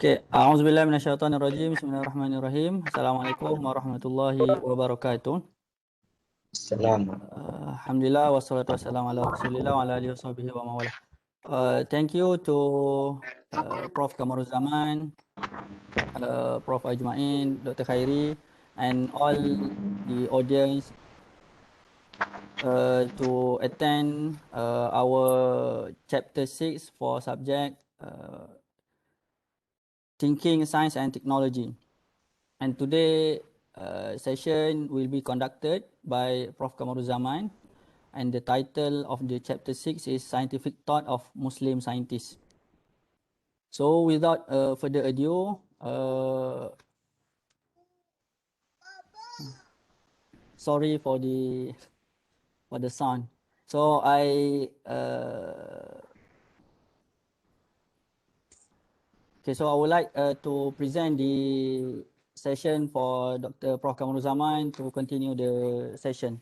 Oke, a'udzubillahi minasyaitonirrajim. Bismillahirrahmanirrahim. Assalamualaikum warahmatullahi wabarakatuh. Salam. Alhamdulillah wassalatu wassalamu ala Rasulillah wa ala alihi washabihi wa mawala. Thank you to Prof Kamaruzaman, Prof Ajmain, Dr. Khairi, and all the audience to attend our chapter 6 for subject Thinking, Science and Technology. And today session will be conducted by Prof Kamaruzaman, and the title of the chapter 6 is Scientific Thought of Muslim Scientists. So without further ado, sorry for the sound. So I would like to present the session for Dr. Prof Kamaruzaman to continue the session.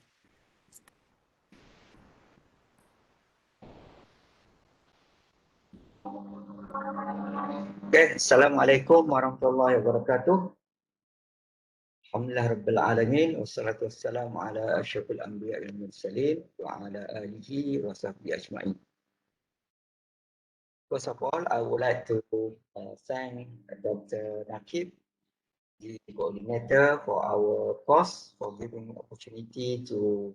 Okay, Assalamualaikum warahmatullahi wabarakatuh. Alhamdulillah Rabbil Alamin. Wassalatu wassalamu ala asyrafil anbiya wal mursalin wa ala alihi wa sahbihi ajma'in. First of all, I would like to thank Dr. Nakib, the coordinator for our course, for giving me opportunity to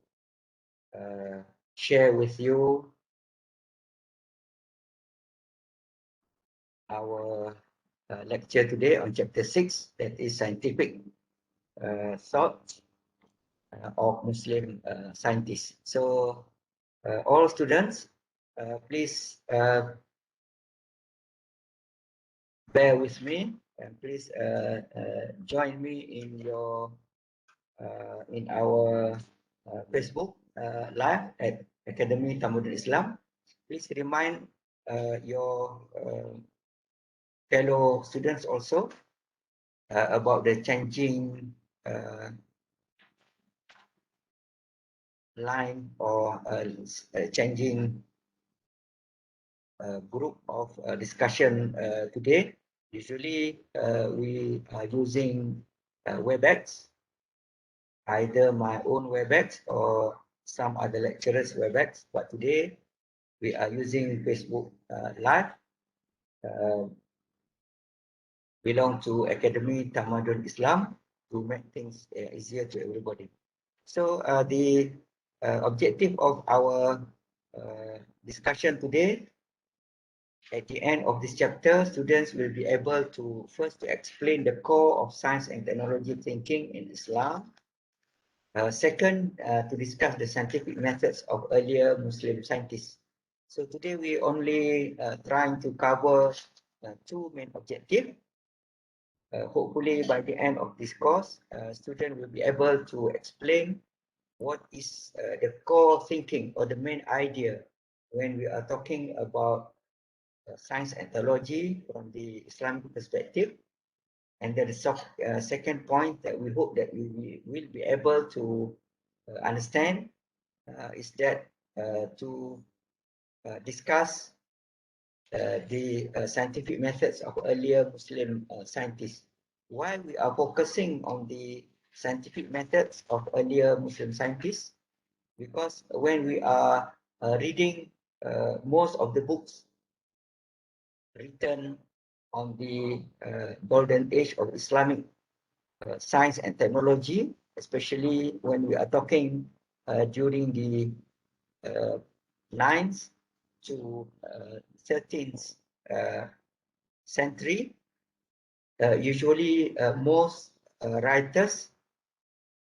share with you our lecture today on chapter 6, that is scientific thought of Muslim scientists. So all students, please bear with me and please join me in your in our Facebook live at Academy Tamudul Islam. Please remind your fellow students also about the changing line or changing group of discussion today. Usually we are using WebEx, either my own WebEx or some other lecturers WebEx, but today we are using Facebook Live. Belong to Academy Tamadun Islam to make things easier to everybody. So the objective of our discussion today, at the end of this chapter, students will be able to first to explain the core of science and technology thinking in Islam. Second, to discuss the scientific methods of earlier Muslim scientists. So today we only trying to cover two main objectives. Hopefully by the end of this course, students will be able to explain what is the core thinking or the main idea when we are talking about science and technology from the Islamic perspective. And then the second point that we hope that we will be able to understand is that to discuss the scientific methods of earlier Muslim scientists. Why we are focusing on the scientific methods of earlier Muslim scientists? Because when we are reading most of the books written on the golden age of Islamic science and technology, especially when we are talking during the 9th to 13th century, usually most writers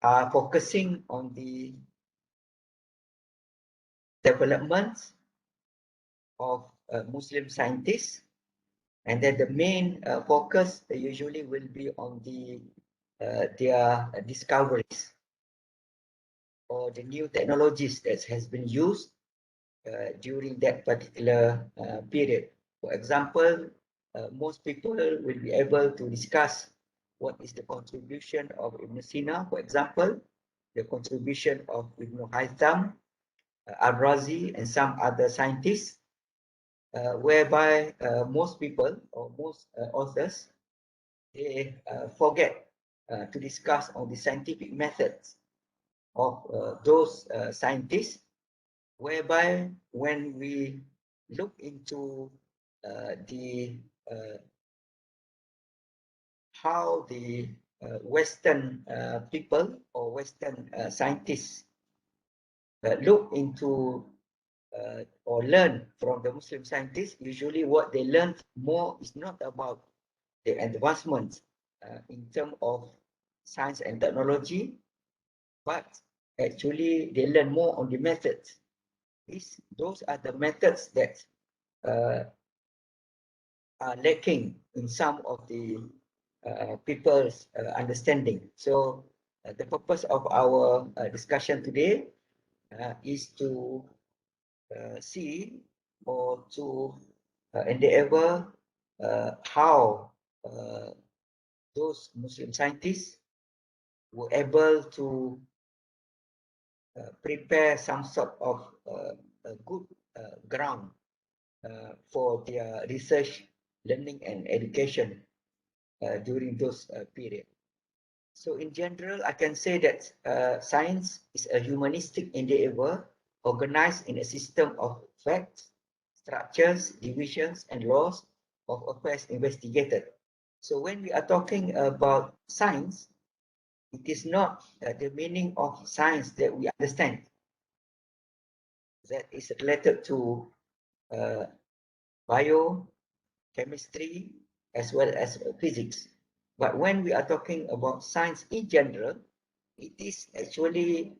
are focusing on the developments of Muslim scientists, and then the main focus usually will be on the their discoveries or the new technologies that has been used during that particular period. For example, most people will be able to discuss what is the contribution of Ibn Sina, for example, the contribution of Ibn Haytham, Al-Razi, and some other scientists whereby most people or most authors, they forget to discuss on the scientific methods of those scientists, whereby when we look into the how the Western people or Western scientists look into or learn from the Muslim scientists, usually what they learn more is not about the advancements in terms of science and technology, but actually they learn more on the methods. Those are the methods that are lacking in some of the people's understanding. So the purpose of our discussion today is to see or to endeavor how those Muslim scientists were able to prepare some sort of a good ground for their research, learning and education during those period. So in general, I can say that science is a humanistic endeavor organized in a system of facts, structures, divisions, and laws of affairs investigated. So when we are talking about science, it is not the meaning of science that we understand that is related to biochemistry as well as physics. But when we are talking about science in general, it is actually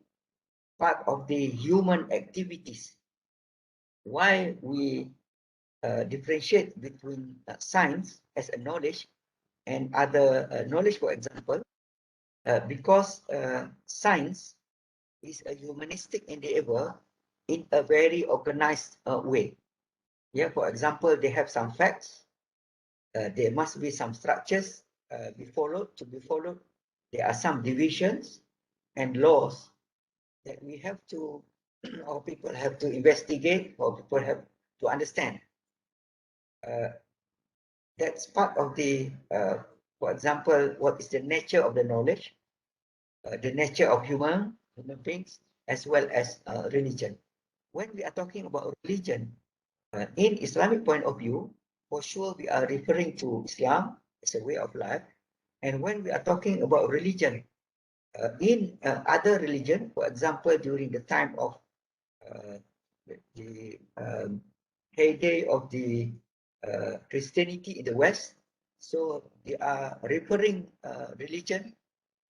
part of the human activities. Why we differentiate between science as a knowledge and other knowledge, for example, because science is a humanistic endeavor in a very organized way. Yeah, for example, they have some facts. There must be some structures be followed. There are some divisions and laws that we have to, or people have to investigate, or people have to understand. That's part of the, for example, what is the nature of the knowledge, the nature of human beings, as well as religion. When we are talking about religion, in Islamic point of view, for sure we are referring to Islam as a way of life. And when we are talking about religion, in other religion, for example, during the time of the heyday of the Christianity in the West, so they are referring religion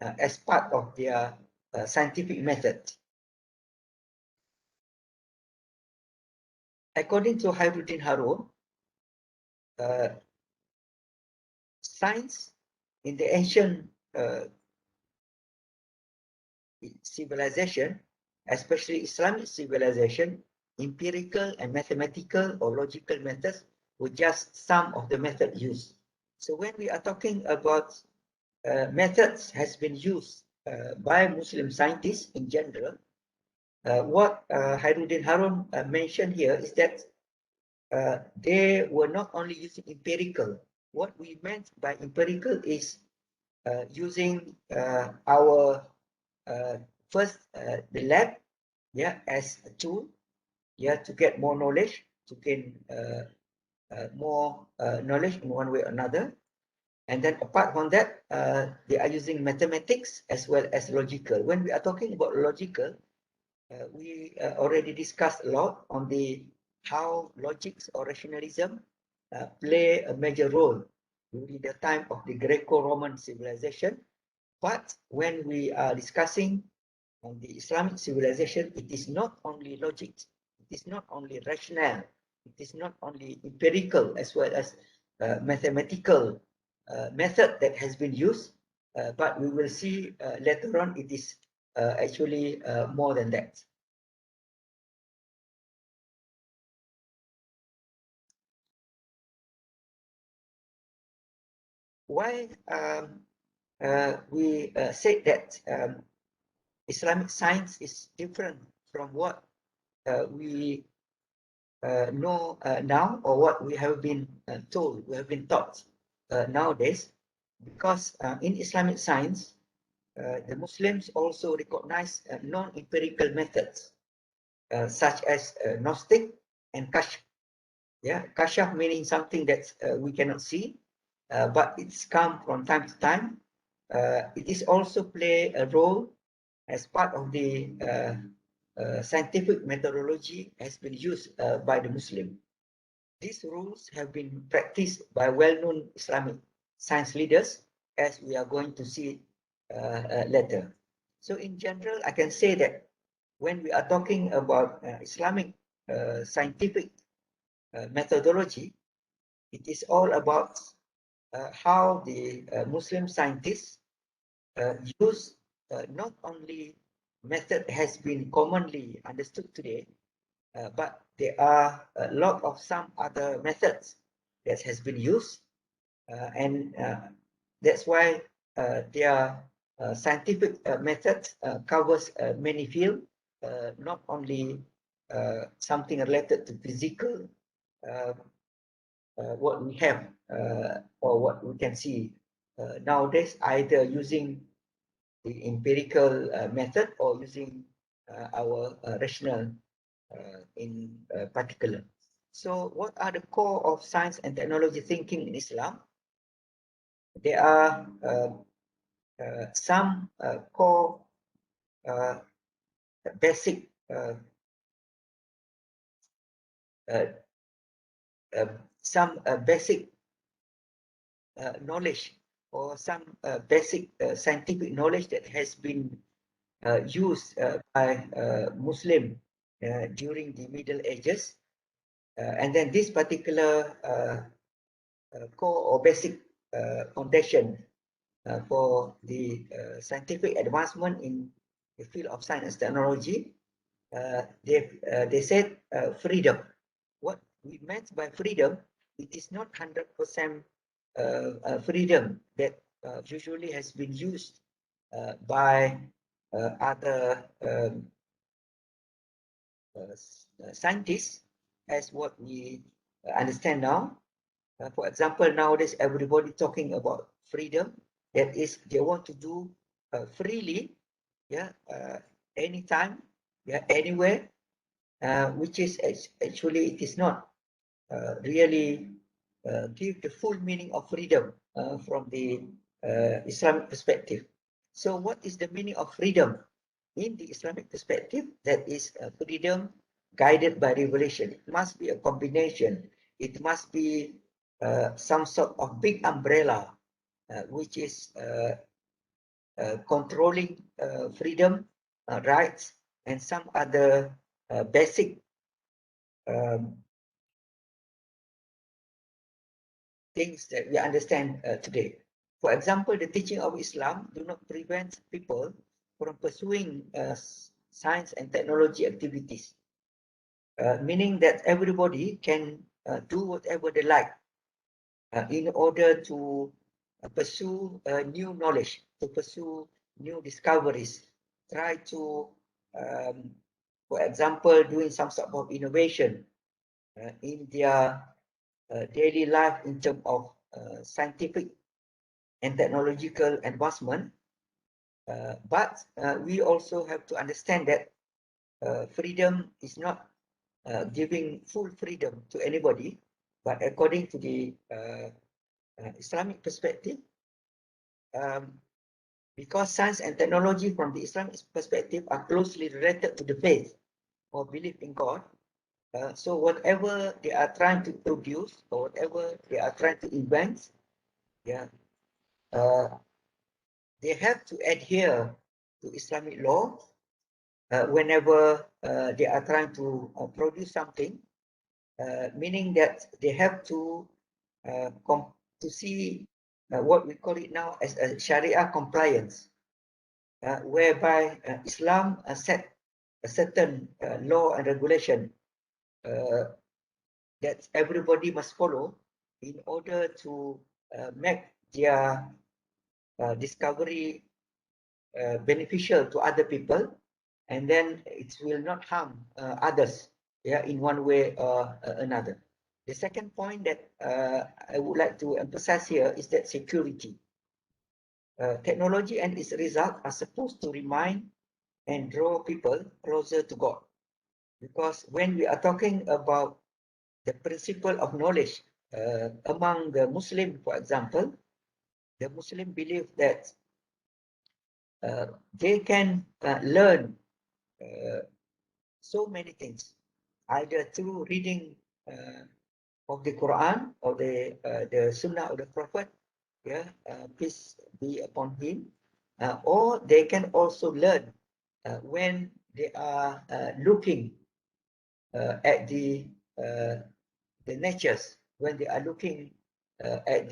as part of their scientific method. According to Khairuddin Harun, science in the ancient civilization, especially Islamic civilization, empirical and mathematical or logical methods were just some of the methods used. So when we are talking about methods has been used by Muslim scientists in general, what Khairuddin Harun mentioned here is that they were not only using empirical. What we meant by empirical is using our first the lab, yeah, as a tool, yeah, to get more knowledge, to gain more knowledge in one way or another. And then apart from that, they are using mathematics as well as logical. When we are talking about logical, we already discussed a lot on the how logics or rationalism play a major role during the time of the Greco-Roman civilization. But when we are discussing on the Islamic civilization, it is not only logic, it is not only rational, it is not only empirical as well as mathematical method that has been used, but we will see later on it is actually more than that. Why we said that Islamic science is different from what we know now, or what we have been told, we have been taught nowadays, because in Islamic science, the Muslims also recognize non-empirical methods, such as Gnostic and Kashf. Yeah, Kashf meaning something that we cannot see, but it's come from time to time. It is also play a role as part of the scientific methodology has been used by the Muslim. These rules have been practiced by well-known Islamic science leaders, as we are going to see later. So in general, I can say that when we are talking about Islamic scientific methodology, it is all about how the Muslim scientists use not only method has been commonly understood today, but there are a lot of some other methods that has been used, and that's why their scientific methods covers many fields, not only something related to physical, what we have or what we can see nowadays, either using the empirical method or using our rational in particular. So what are the core of science and technology thinking in Islam? There are some core basic some basic knowledge, or some basic scientific knowledge that has been used by Muslim during the Middle Ages. And then this particular core or basic foundation for the scientific advancement in the field of science and technology, they said freedom. What we meant by freedom, it is not 100% freedom that usually has been used by other scientists, as what we understand now. For example, nowadays everybody talking about freedom. That is, they want to do freely, yeah, anytime, yeah, anywhere, which is actually it is not really give the full meaning of freedom from the Islamic perspective. So, what is the meaning of freedom in the Islamic perspective? That is freedom guided by revelation. It must be a combination. It must be some sort of big umbrella, which is controlling freedom, rights, and some other basic um, things that we understand today. For example, the teaching of Islam do not prevent people from pursuing science and technology activities, meaning that everybody can do whatever they like in order to pursue new knowledge, to pursue new discoveries, try to, for example, doing some sort of innovation in their daily life in terms of scientific and technological advancement. But we also have to understand that freedom is not giving full freedom to anybody, but according to the Islamic perspective, because science and technology from the Islamic perspective are closely related to the faith or belief in God. So whatever they are trying to produce or whatever they are trying to invent, yeah, they have to adhere to Islamic law whenever they are trying to produce something, meaning that they have to see what we call it now as a Sharia compliance, whereby Islam set a certain law and regulation that everybody must follow in order to make their discovery beneficial to other people, and then it will not harm others. yeah, in one way or another. The second point that I would like to emphasize here is that security. Technology and its results are supposed to remind and draw people closer to God. Because when we are talking about the principle of knowledge among the Muslim, for example, the Muslim believe that they can learn so many things, either through reading of the Quran or the Sunnah of the Prophet, yeah, peace be upon him, or they can also learn when they are looking at the natures, when they are looking at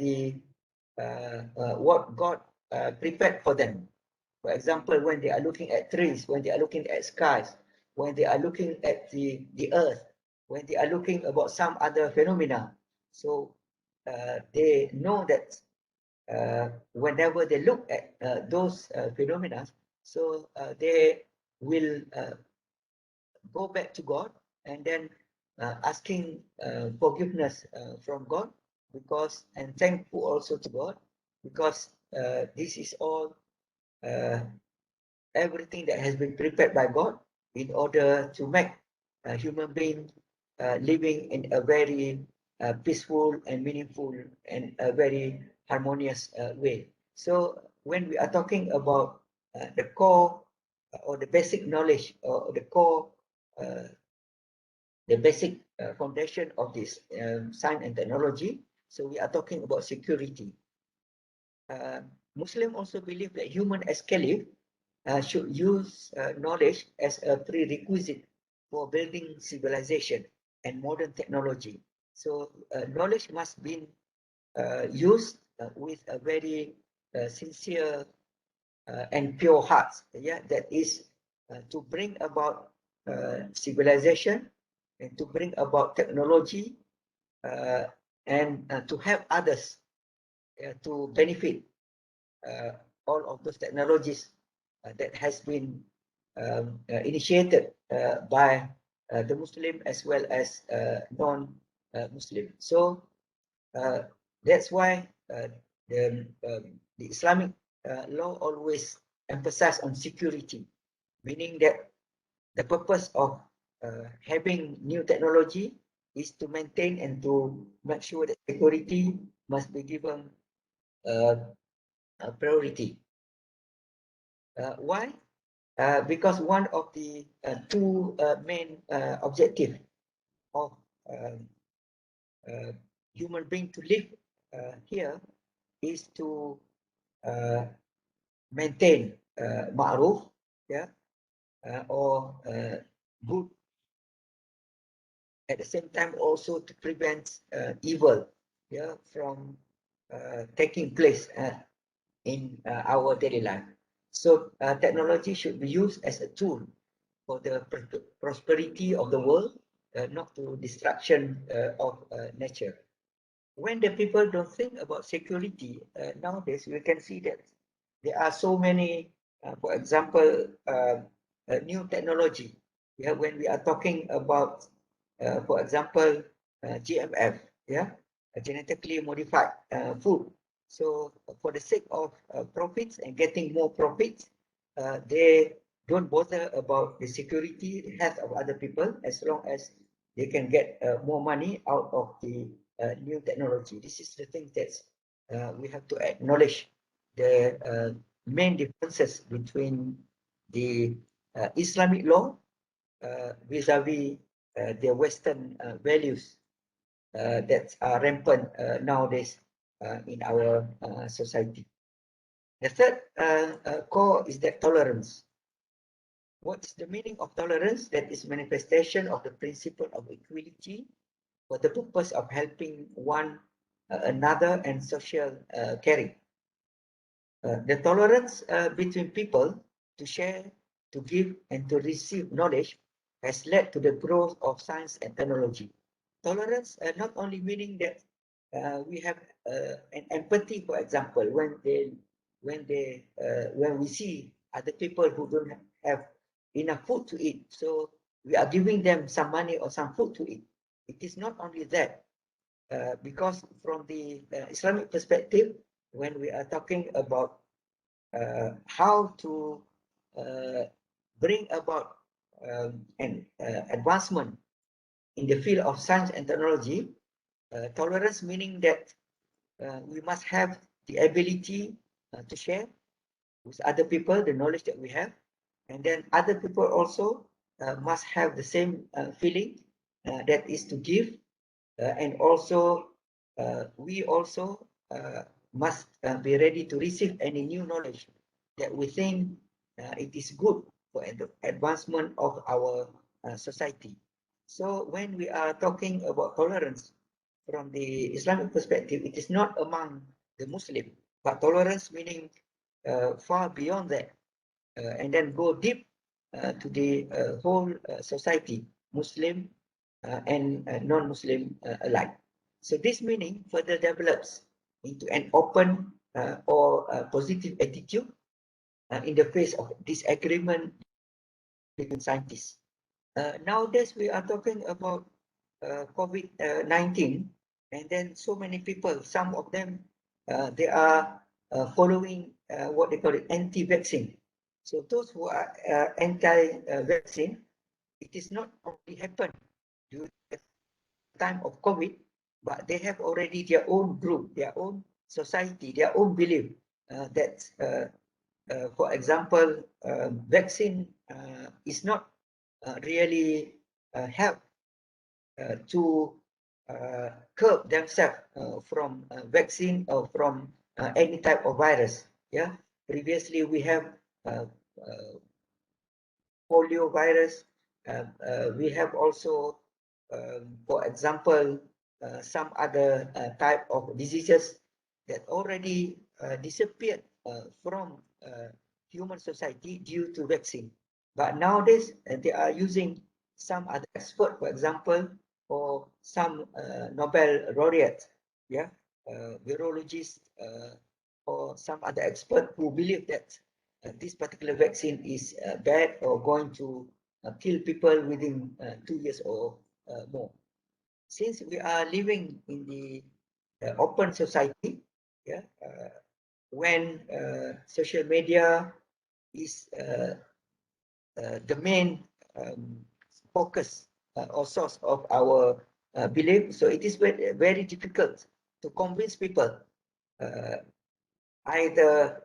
what God prepared for them. For example, when they are looking at trees, when they are looking at skies, when they are looking at the earth, when they are looking about some other phenomena. So they know that whenever they look at those phenomena, so they will go back to God and then asking forgiveness from God, because, and thankful also to God, because this is all everything that has been prepared by God in order to make a human being living in a very peaceful and meaningful and a very harmonious way. So when we are talking about the core or the basic knowledge or the core, the basic foundation of this science and technology, so we are talking about security. Muslim also believe that human as caliph should use knowledge as a prerequisite for building civilization and modern technology. So knowledge must be used with a very sincere and pure heart. Yeah, that is to bring about civilization and to bring about technology and to help others to benefit all of those technologies that has been initiated by the Muslim as well as non-Muslim. So that's why the Islamic law always emphasize on security, meaning that the purpose of having new technology is to maintain and to make sure that security must be given a priority. Why? Because one of the two main objectives of human being to live here is to maintain ma'ruf, yeah, or good. At the same time, also to prevent evil, yeah, from taking place in our daily life. So technology should be used as a tool for the prosperity of the world, not to destruction of nature. When the people don't think about security nowadays, we can see that there are so many, for example, new technology. Yeah, when we are talking about, for example, GMF, yeah, genetically modified food. So for the sake of profits and getting more profits, they don't bother about the security, the health of other people, as long as they can get more money out of the new technology. This is the thing that we have to acknowledge, the main differences between the Islamic law vis-a-vis the Western values that are rampant nowadays in our society. The third core is that tolerance. What is the meaning of tolerance? That is manifestation of the principle of equality for the purpose of helping one another and social caring. The tolerance between people to share, to give, and to receive knowledge has led to the growth of science and technology. Tolerance not only meaning that we have an empathy, for example, when we see other people who don't have enough food to eat, so we are giving them some money or some food to eat. It is not only that, because from the Islamic perspective, when we are talking about how to bring about an advancement in the field of science and technology, tolerance meaning that we must have the ability to share with other people the knowledge that we have, and then other people also must have the same feeling, that is to give, and also we also must be ready to receive any new knowledge that we think it is good for the advancement of our society. So when we are talking about tolerance from the Islamic perspective, it is not among the Muslim, but tolerance meaning far beyond that, and then go deep to the whole society, Muslim and non-Muslim alike. So this meaning further develops into an open or positive attitude in the face of disagreement between scientists. Nowadays, we are talking about COVID-19, and then so many people, some of them, they are following what they call it anti-vaccine. So those who are anti-vaccine, it is not only happened during the time of COVID, but they have already their own group, their own society, their own belief that, for example, vaccine is not really help to curb themselves from vaccine or from any type of virus. Yeah, previously we have polio virus. We have also, for example, some other type of diseases that already disappeared from human society due to vaccine. But nowadays, they are using some other expert, for example, or some Nobel laureate, yeah, virologist, or some other expert who believe that this particular vaccine is bad or going to kill people within 2 years or more. Since we are living in the open society, yeah, when social media is the main focus or source of our belief, so it is very, very difficult to convince people either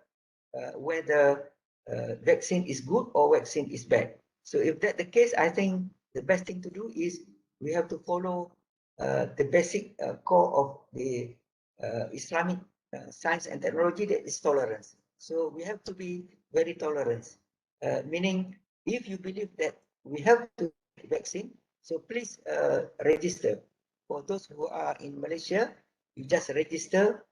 whether vaccine is good or vaccine is bad. So if that's the case, I think the best thing to do is we have to follow the basic core of the Islamic science and technology, that is tolerance. So we have to be very tolerant, meaning if you believe that we have to get vaccine, so please register. For those who are in Malaysia, you just register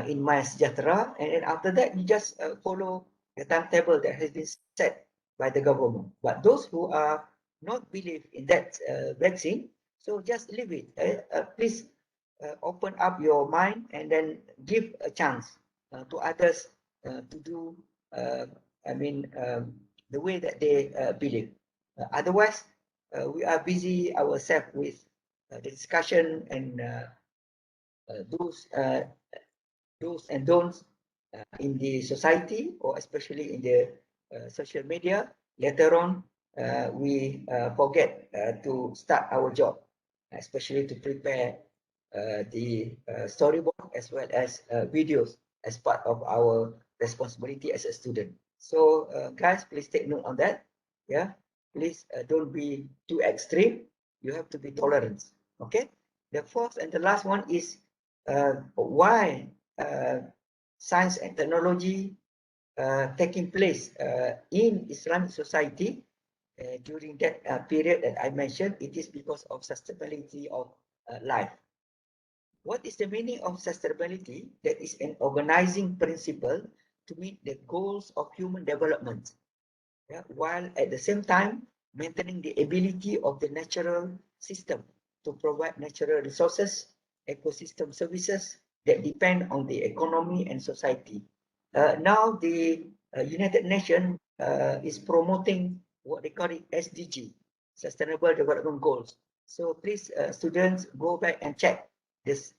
in My Sejahtera, and then after that you just follow the timetable that has been set by the government. But those who are not believe in that vaccine, so just leave it. Please open up your mind and then give a chance to others to do, the way that they believe. Otherwise, we are busy ourselves with the discussion and those do's and don'ts in the society, or especially in the social media. Later on, we forget to start our job, especially to prepare the storyboard as well as videos as part of our responsibility as a student. So guys, please take note on that. Yeah, please don't be too extreme. You have to be tolerant. Okay. The fourth and the last one is why science and technology taking place in Islamic society during that period that I mentioned. It is because of sustainability of life. What is the meaning of sustainability? That is an organizing principle to meet the goals of human development, yeah, while at the same time maintaining the ability of the natural system to provide natural resources, ecosystem services that depend on the economy and society. Now the United Nations is promoting what they call it SDG, Sustainable Development Goals. So please, students, go back and check this,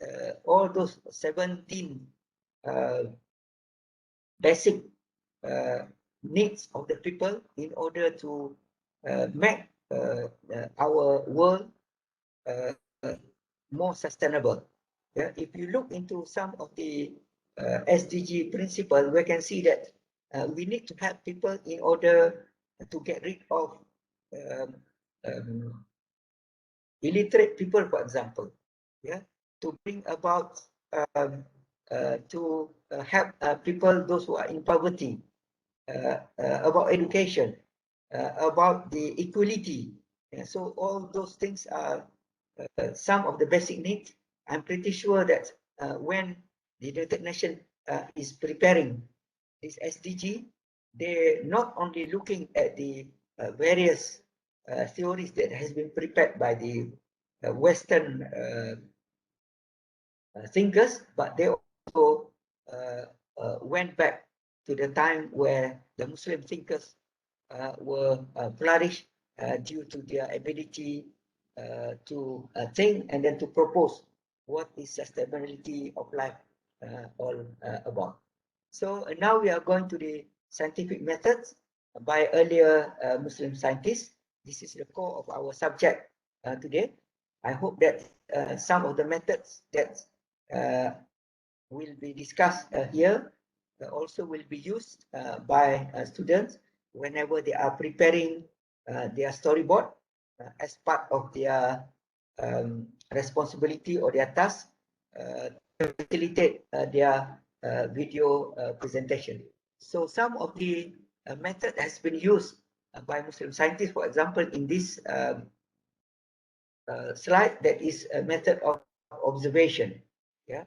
all those 17 basic needs of the people in order to make our world more sustainable. Yeah, if you look into some of the SDG principle, we can see that we need to help people in order to get rid of um, um, illiterate people, for example. Yeah, to bring about to help people, those who are in poverty, about education, about the equality. Yeah, so all those things are some of the basic needs. I'm pretty sure that when the United Nations is preparing this SDG, they're not only looking at the various theories that has been prepared by the Western thinkers, but they also went back to the time where the Muslim thinkers were flourished due to their ability to think and then to propose what is sustainability of life all about. So now we are going to the scientific methods by earlier Muslim scientists. This is the core of our subject today. I hope that some of the methods that will be discussed here also will be used by students whenever they are preparing their storyboard as part of their responsibility or their task to facilitate their video presentation. So some of the method has been used by Muslim scientists. For example, in this slide, that is a method of observation. Yeah,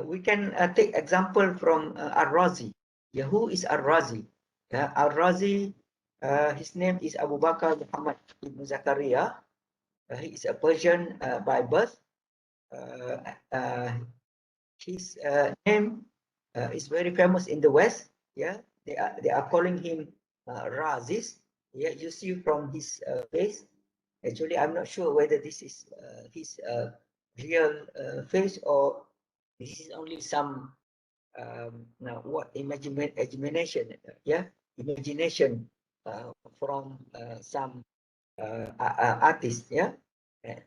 we can take example from Ar-Razi. Yeah, who is Ar-Razi? Yeah, Ar-Razi, his name is Abu Bakr Muhammad Ibn Zakaria. He is a Persian by birth. His name is very famous in the West. Yeah, they are calling him Razis. Yeah, you see from his face. Actually, I'm not sure whether this is his real face or this is only some now what imagination. Yeah, imagination from some artist. Yeah,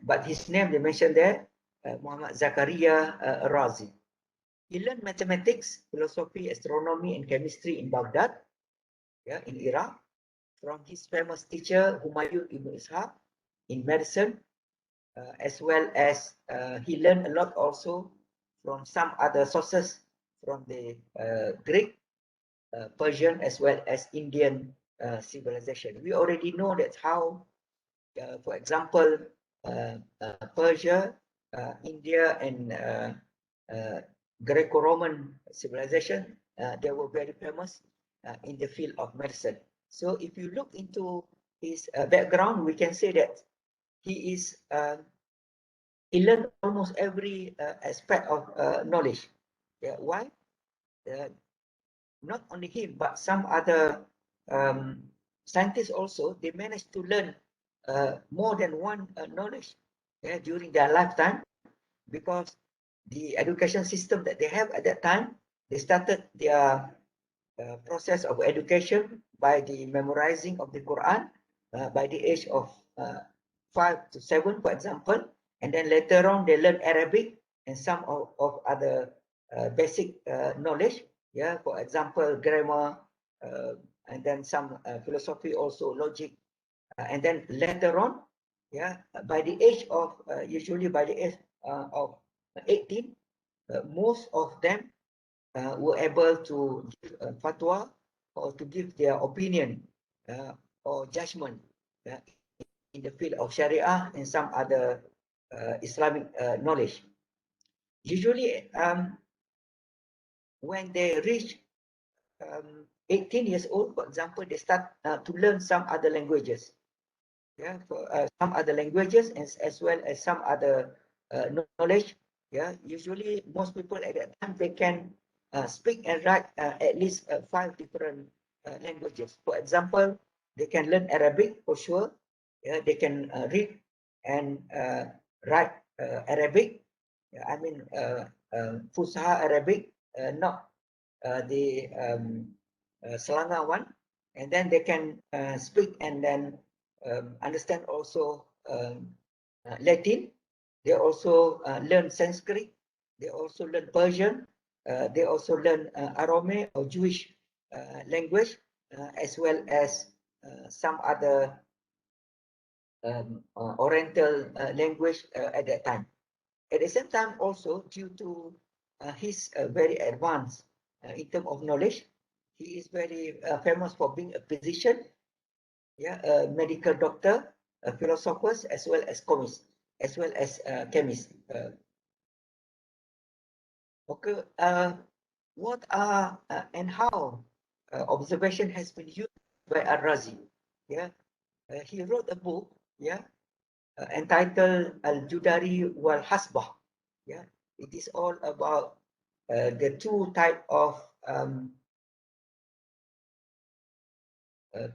but his name they mentioned there, Muhammad Zakaria Razi. He learned mathematics, philosophy, astronomy, and chemistry in Baghdad, yeah, in Iraq, from his famous teacher Humayun Ibn Ishaq in medicine, as well as he learned a lot also from some other sources from the Greek, Persian, as well as Indian civilization. We already know that how, for example, Persia, India, and Greco-Roman civilization, they were very famous in the field of medicine. So if you look into his background, we can say that he is he learned almost every aspect of knowledge. Yeah, why? Not only him, but some other scientists also, they managed to learn more than one knowledge during their lifetime, because the education system that they have at that time, they started their process of education by the memorizing of the Quran by the age of 5 to 7, for example, and then later on they learn Arabic and some of other basic knowledge. Yeah, for example, grammar, and then some philosophy, also logic, and then later on, yeah, by the age of usually by the age of 18, most of them were able to give a fatwa or to give their opinion or judgment in the field of Sharia and some other Islamic knowledge. Usually, when they reach 18 years old, for example, they start to learn some other languages. Yeah, for some other languages as well as some other knowledge. Yeah, usually most people at that time, they can speak and write at least 5 different languages. For example, they can learn Arabic for sure. Yeah, they can read and write Arabic. I mean, Fusha Arabic, not the Selangor one. And then they can speak and then understand also Latin. They also learn Sanskrit. They also learn Persian. They also learn Aramaic or Jewish language, as well as some other Oriental language at that time. At the same time, also due to his very advanced in terms of knowledge, he is very famous for being a physician, yeah, a medical doctor, a philosopher, as well as chemist, as well as chemist. Okay, what are and how observation has been used by Al-Razi? Yeah, he wrote a book, yeah, entitled Al-Judari wal Hasbah. Yeah, it is all about the two type of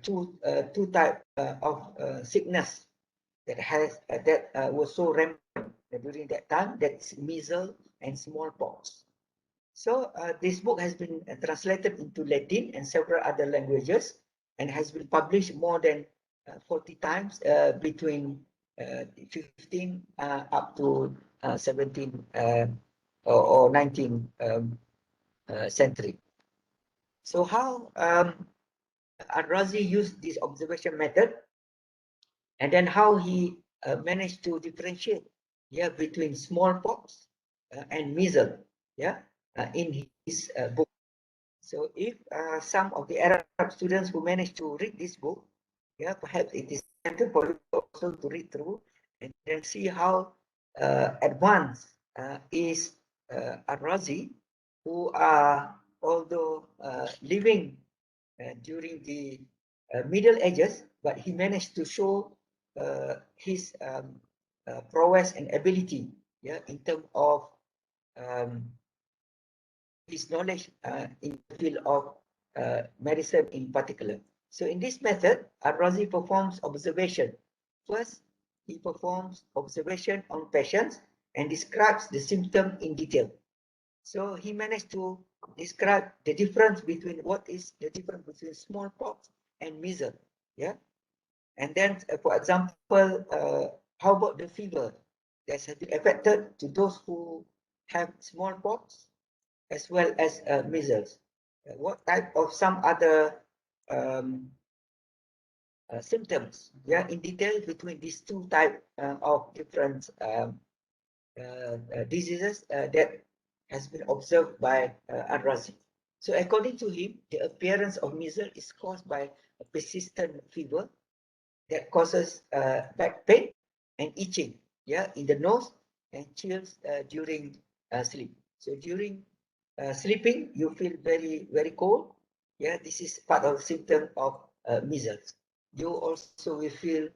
two type of sickness that has that was so rampant during that time. That's measles and smallpox. So this book has been translated into Latin and several other languages, and has been published more than 40 times between 15 up to 17 or 19 century. So how Al-Razi used this observation method, and then how he managed to differentiate, yeah, between smallpox and measles, yeah, in his book. So if some of the Arab students who manage to read this book, yeah, perhaps it is better for you also to read through and then see how advanced is Al-Razi, who are, although living during the Middle Ages, but he managed to show his prowess and ability, yeah, in terms of um, his knowledge in the field of medicine in particular. So in this method, Al-Razi performs observation. First, he performs observation on patients and describes the symptom in detail. So he managed to describe the difference between what is the difference between smallpox and measles. Yeah. And then, for example, how about the fever that has been affected to those who have smallpox as well as measles? What type of some other um, symptoms? Yeah, in detail between these two types of different diseases that has been observed by Al-Razi. So according to him, the appearance of measles is caused by a persistent fever that causes back pain and itching, yeah, in the nose, and chills during sleep. So during sleeping, you feel very cold. Yeah, this is part of the symptom of measles. You also will feel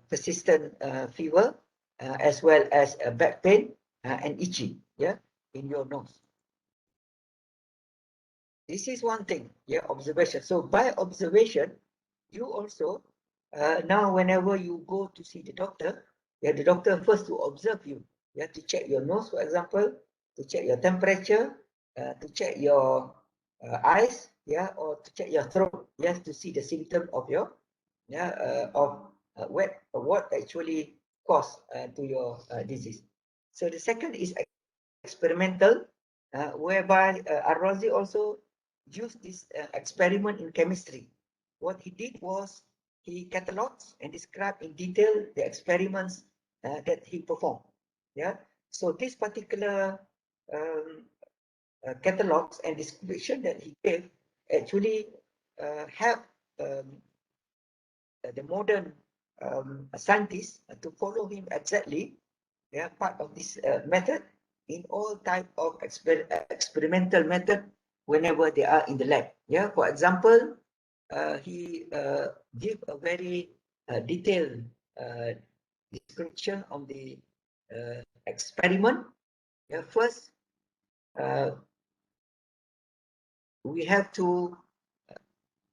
persistent fever, as well as back pain and itching, yeah, in your nose. This is one thing, yeah, observation. So by observation, you also now whenever you go to see the doctor, yeah, the doctor first to observe you. You have to check your nose, for example, to check your temperature, to check your eyes, yeah, or to check your throat, yes, to see the symptom of your, yeah, of what actually caused to your disease. So the second is experimental, whereby Al-Razi also used this experiment in chemistry. What he did was he catalogs and described in detail the experiments that he performed. Yeah. So this particular um, catalogs and description that he gave actually help the modern scientists to follow him exactly. Yeah, part of this method in all type of experimental method whenever they are in the lab. Yeah, for example, he give a very detailed description of the experiment. Yeah, first we have to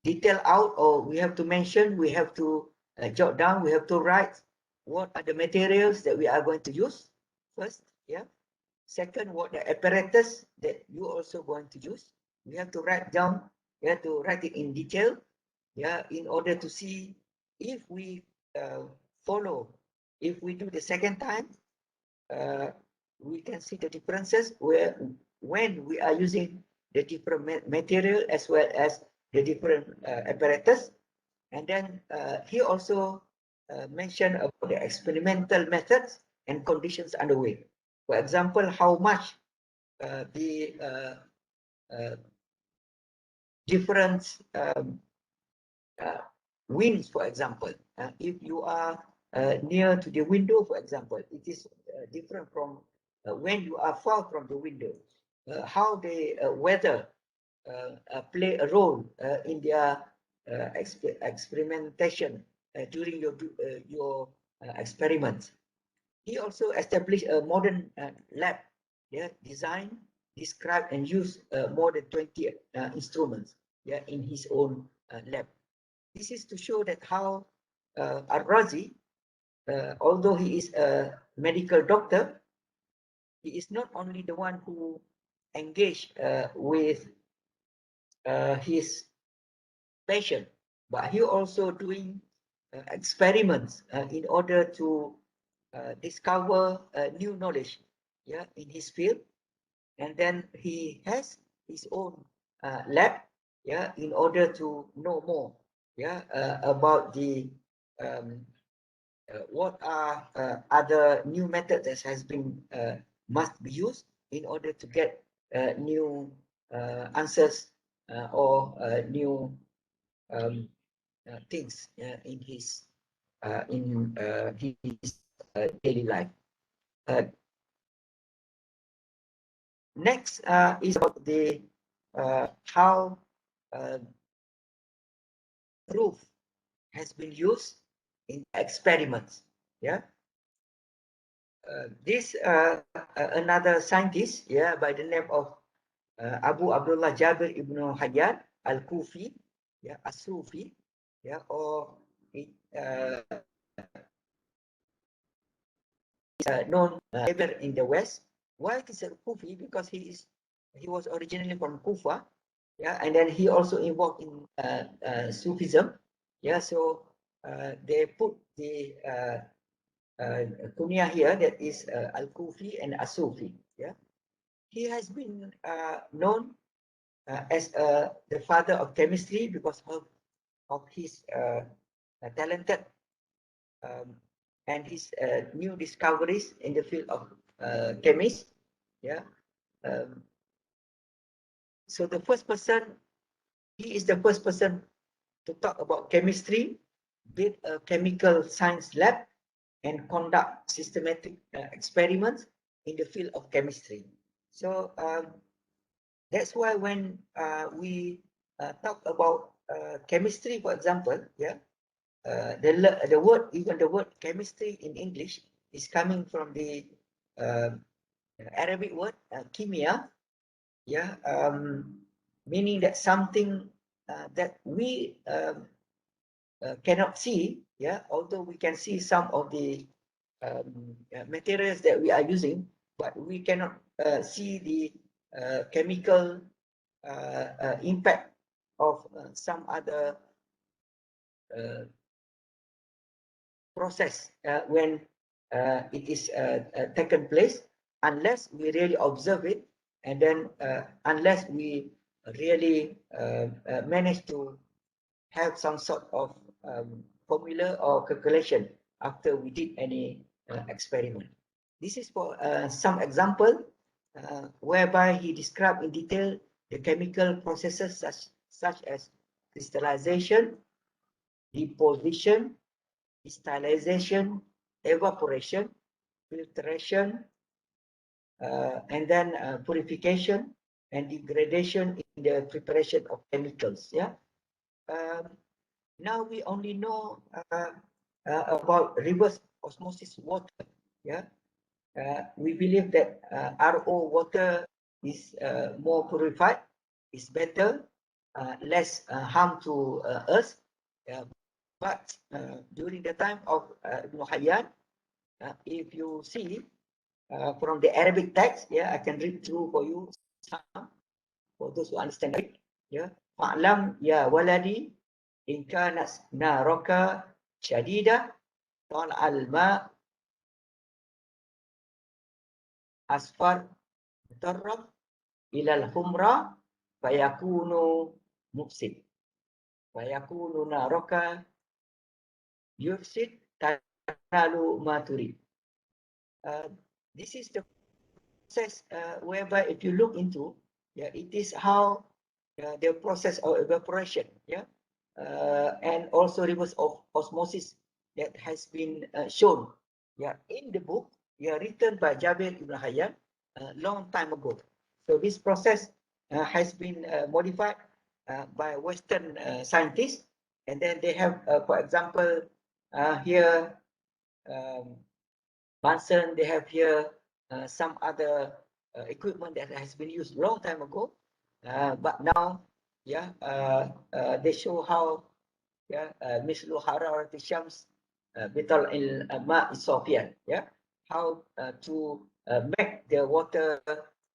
detail out, or we have to mention, we have to jot down. We have to write what are the materials that we are going to use first. Yeah. Second, what the apparatus that you also going to use. We have to write down. You have to write it in detail. Yeah, in order to see if we follow, if we do the second time, we can see the differences where when we are using the different material as well as the different apparatus. And then he also mentioned about the experimental methods and conditions underway. For example, how much the different winds, for example. If you are near to the window, for example, it is different from when you are far from the window. How the weather play a role in their experimentation during your experiments. He also established a modern lab, yeah, design, describe, and use more than 20 instruments, yeah, in his own lab. This is to show that how Al-Razi, although he is a medical doctor, he is not only the one who engaged with his patient, but he also doing experiments in order to discover new knowledge, yeah, in his field. And then he has his own lab, yeah, in order to know more, yeah, about the what are other new methods that has been must be used in order to get new answers or new things in his daily life. Next is about the how proof has been used in experiments. Yeah, this another scientist, yeah, by the name of Abu Abdullah Jabir Ibn Al-Khufi, yeah, As-Sufi, yeah, or it, known in the West. Why it is a Kufi? Because he was originally from Kufa, yeah, and then he also involved in Sufism, yeah. So they put the kunya here, that is Al-Kufi and As-Sufi, yeah. He has been known as the father of chemistry because of his talented and his new discoveries in the field of chemist. Yeah. So the first person, he is the first person to talk about chemistry, build a chemical science lab, and conduct systematic experiments in the field of chemistry. So that's why when we talk about chemistry, for example, yeah, the word, even the word chemistry in English is coming from the Arabic word kimia, yeah, meaning that something that we cannot see, yeah, although we can see some of the materials that we are using, but we cannot see the chemical impact of some other process when it is taken place, unless we really observe it, and then unless we really manage to have some sort of formula or calculation after we did any experiment. This is for some example whereby he described in detail the chemical processes such as crystallization, deposition, crystallization, evaporation, filtration, and then purification and degradation in the preparation of chemicals. Yeah. Now we only know about reverse osmosis water. Yeah. We believe that RO water is more purified, is better, less harm to us. But during the time of Ibn Hayyan, if you see from the Arabic text, yeah, I can read through for you some, for those who understand it. Yeah, fa'lam ya waladi in kanat naraka shadida tal alma asfar mutarrab ila al-humra fayakunu mufsid fayakunu naraka yufsid tanalu ma turid. This is the process whereby if you look into, yeah, it is how the process of evaporation, yeah, and also reverse of osmosis that has been shown, yeah, in the book, yeah, written by Jabir Ibn Hayyan a long time ago. So this process has been modified by Western scientists, and then they have, for example, here um, Bunsen, they have here some other equipment that has been used long time ago, but now, yeah, they show how, yeah, mislu hararat shams bital ma isofia, yeah, how to make the water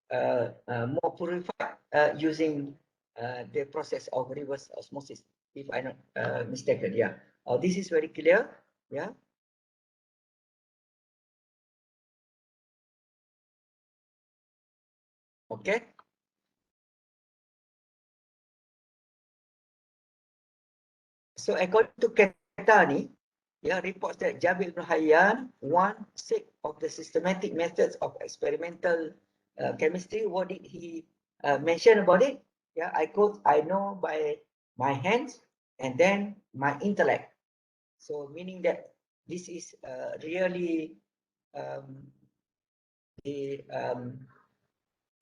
more purified using the process of reverse osmosis, if I'm not mistaken, yeah. This is very clear, yeah. Okay. So according to Ketani, yeah, reports that Jabir ibn Hayyan, one sake of the systematic methods of experimental chemistry. What did he mention about it? Yeah, I quote, I know by my hands and then my intellect. So meaning that this is really um, the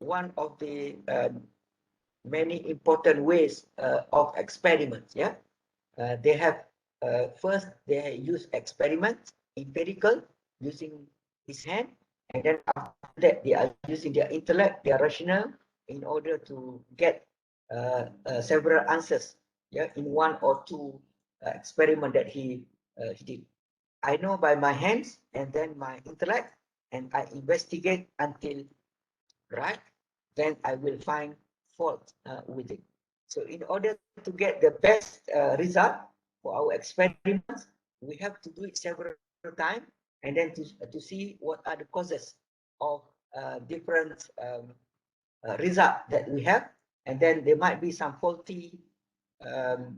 one of the many important ways of experiments. Yeah. They have first they use experiments, empirical, using his hand, and then after that they are using their intellect, their rational, in order to get several answers. Yeah, in one or two experiment that he did. I know by my hands and then my intellect, and I investigate until right, then I will find fault with it. So in order to get the best result for our experiments, we have to do it several times and then to see what are the causes of different result that we have. And then there might be some faulty um,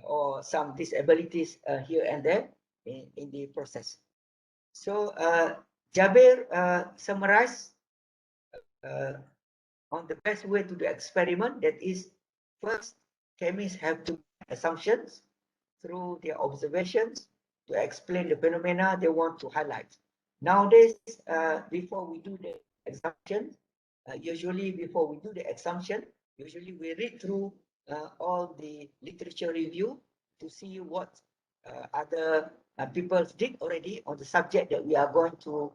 or some disabilities here and there in the process. So Jabir summarized uh, on the best way to do experiment, that is, first, chemists have to make assumptions through their observations to explain the phenomena they want to highlight. Nowadays, before we do the assumption, usually before we do the assumption, usually we read through all the literature review to see what other people did already on the subject that we are going to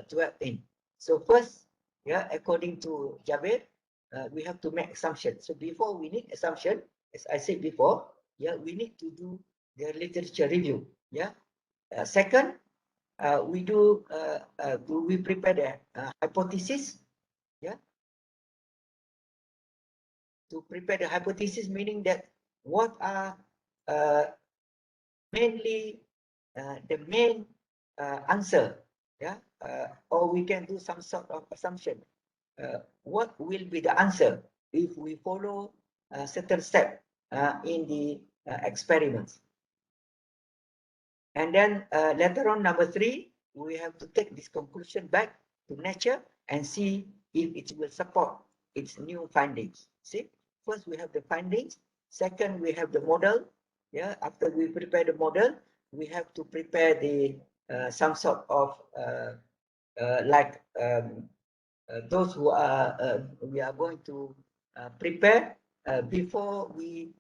dwell in. So first, yeah, according to Jabir, we have to make assumptions. So before we need assumption, as I said before, yeah, we need to do the literature review. Yeah. Second, we prepare the hypothesis. Yeah. To prepare the hypothesis, meaning that what are uh, mainly the main answer. Yeah. Or we can do some sort of assumption. What will be the answer if we follow a certain step in the experiments. And then later on, number 3, we have to take this conclusion back to nature and see if it will support its new findings. See, first we have the findings. Second, we have the model. Yeah, after we prepare the model, we have to prepare the some sort of like those who are we are going to prepare before we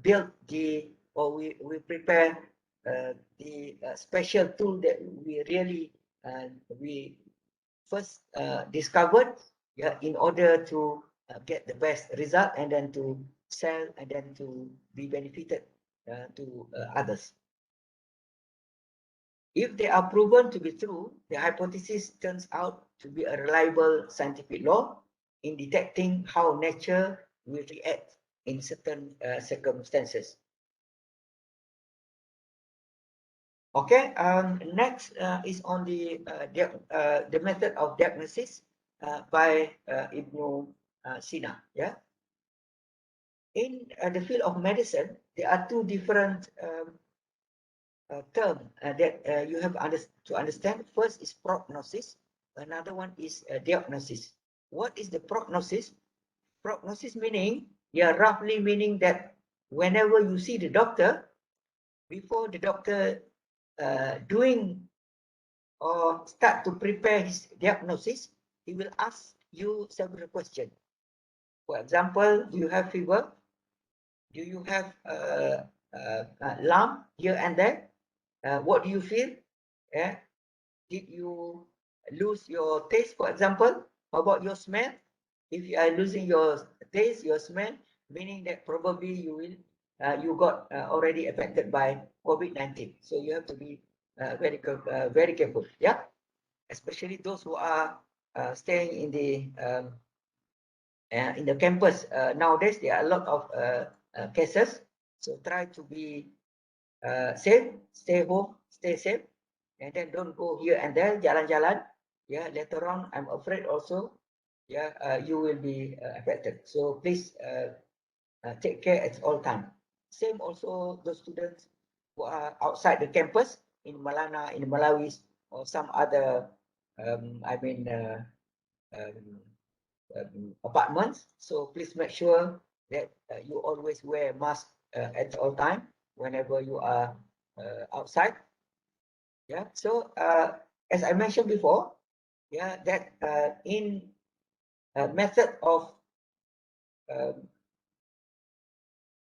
build the or we prepare the special tool that we really we first discovered, yeah, in order to get the best result and then to sell and then to be benefited to others. If they are proven to be true, the hypothesis turns out to be a reliable scientific law in detecting how nature will react in certain circumstances. Okay, next is on the method of diagnosis by Ibn Sina. Yeah, in the field of medicine, there are two different terms that you have to understand. First is prognosis. Another one is diagnosis. What is the prognosis? Prognosis meaning, yeah, roughly meaning that whenever you see the doctor, before the doctor doing or start to prepare his diagnosis, he will ask you several questions. For example, do you have fever? Do you have lump here and there? What do you feel? Yeah. Did you lose your taste, for example? How about your smell? If you are losing your taste, your smell, meaning that probably you will you got already affected by COVID-19. So you have to be very careful. Yeah, especially those who are staying in the campus. Nowadays, there are a lot of cases. So try to be safe, stay home, stay safe, and then don't go here and there, jalan-jalan. Yeah, later on, I'm afraid also, yeah, you will be affected. So please take care at all time. Same also the students who are outside the campus in Malana, in Malawi, or some other, apartments. So please make sure that you always wear mask at all time whenever you are outside. Yeah. So as I mentioned before, yeah, that in method of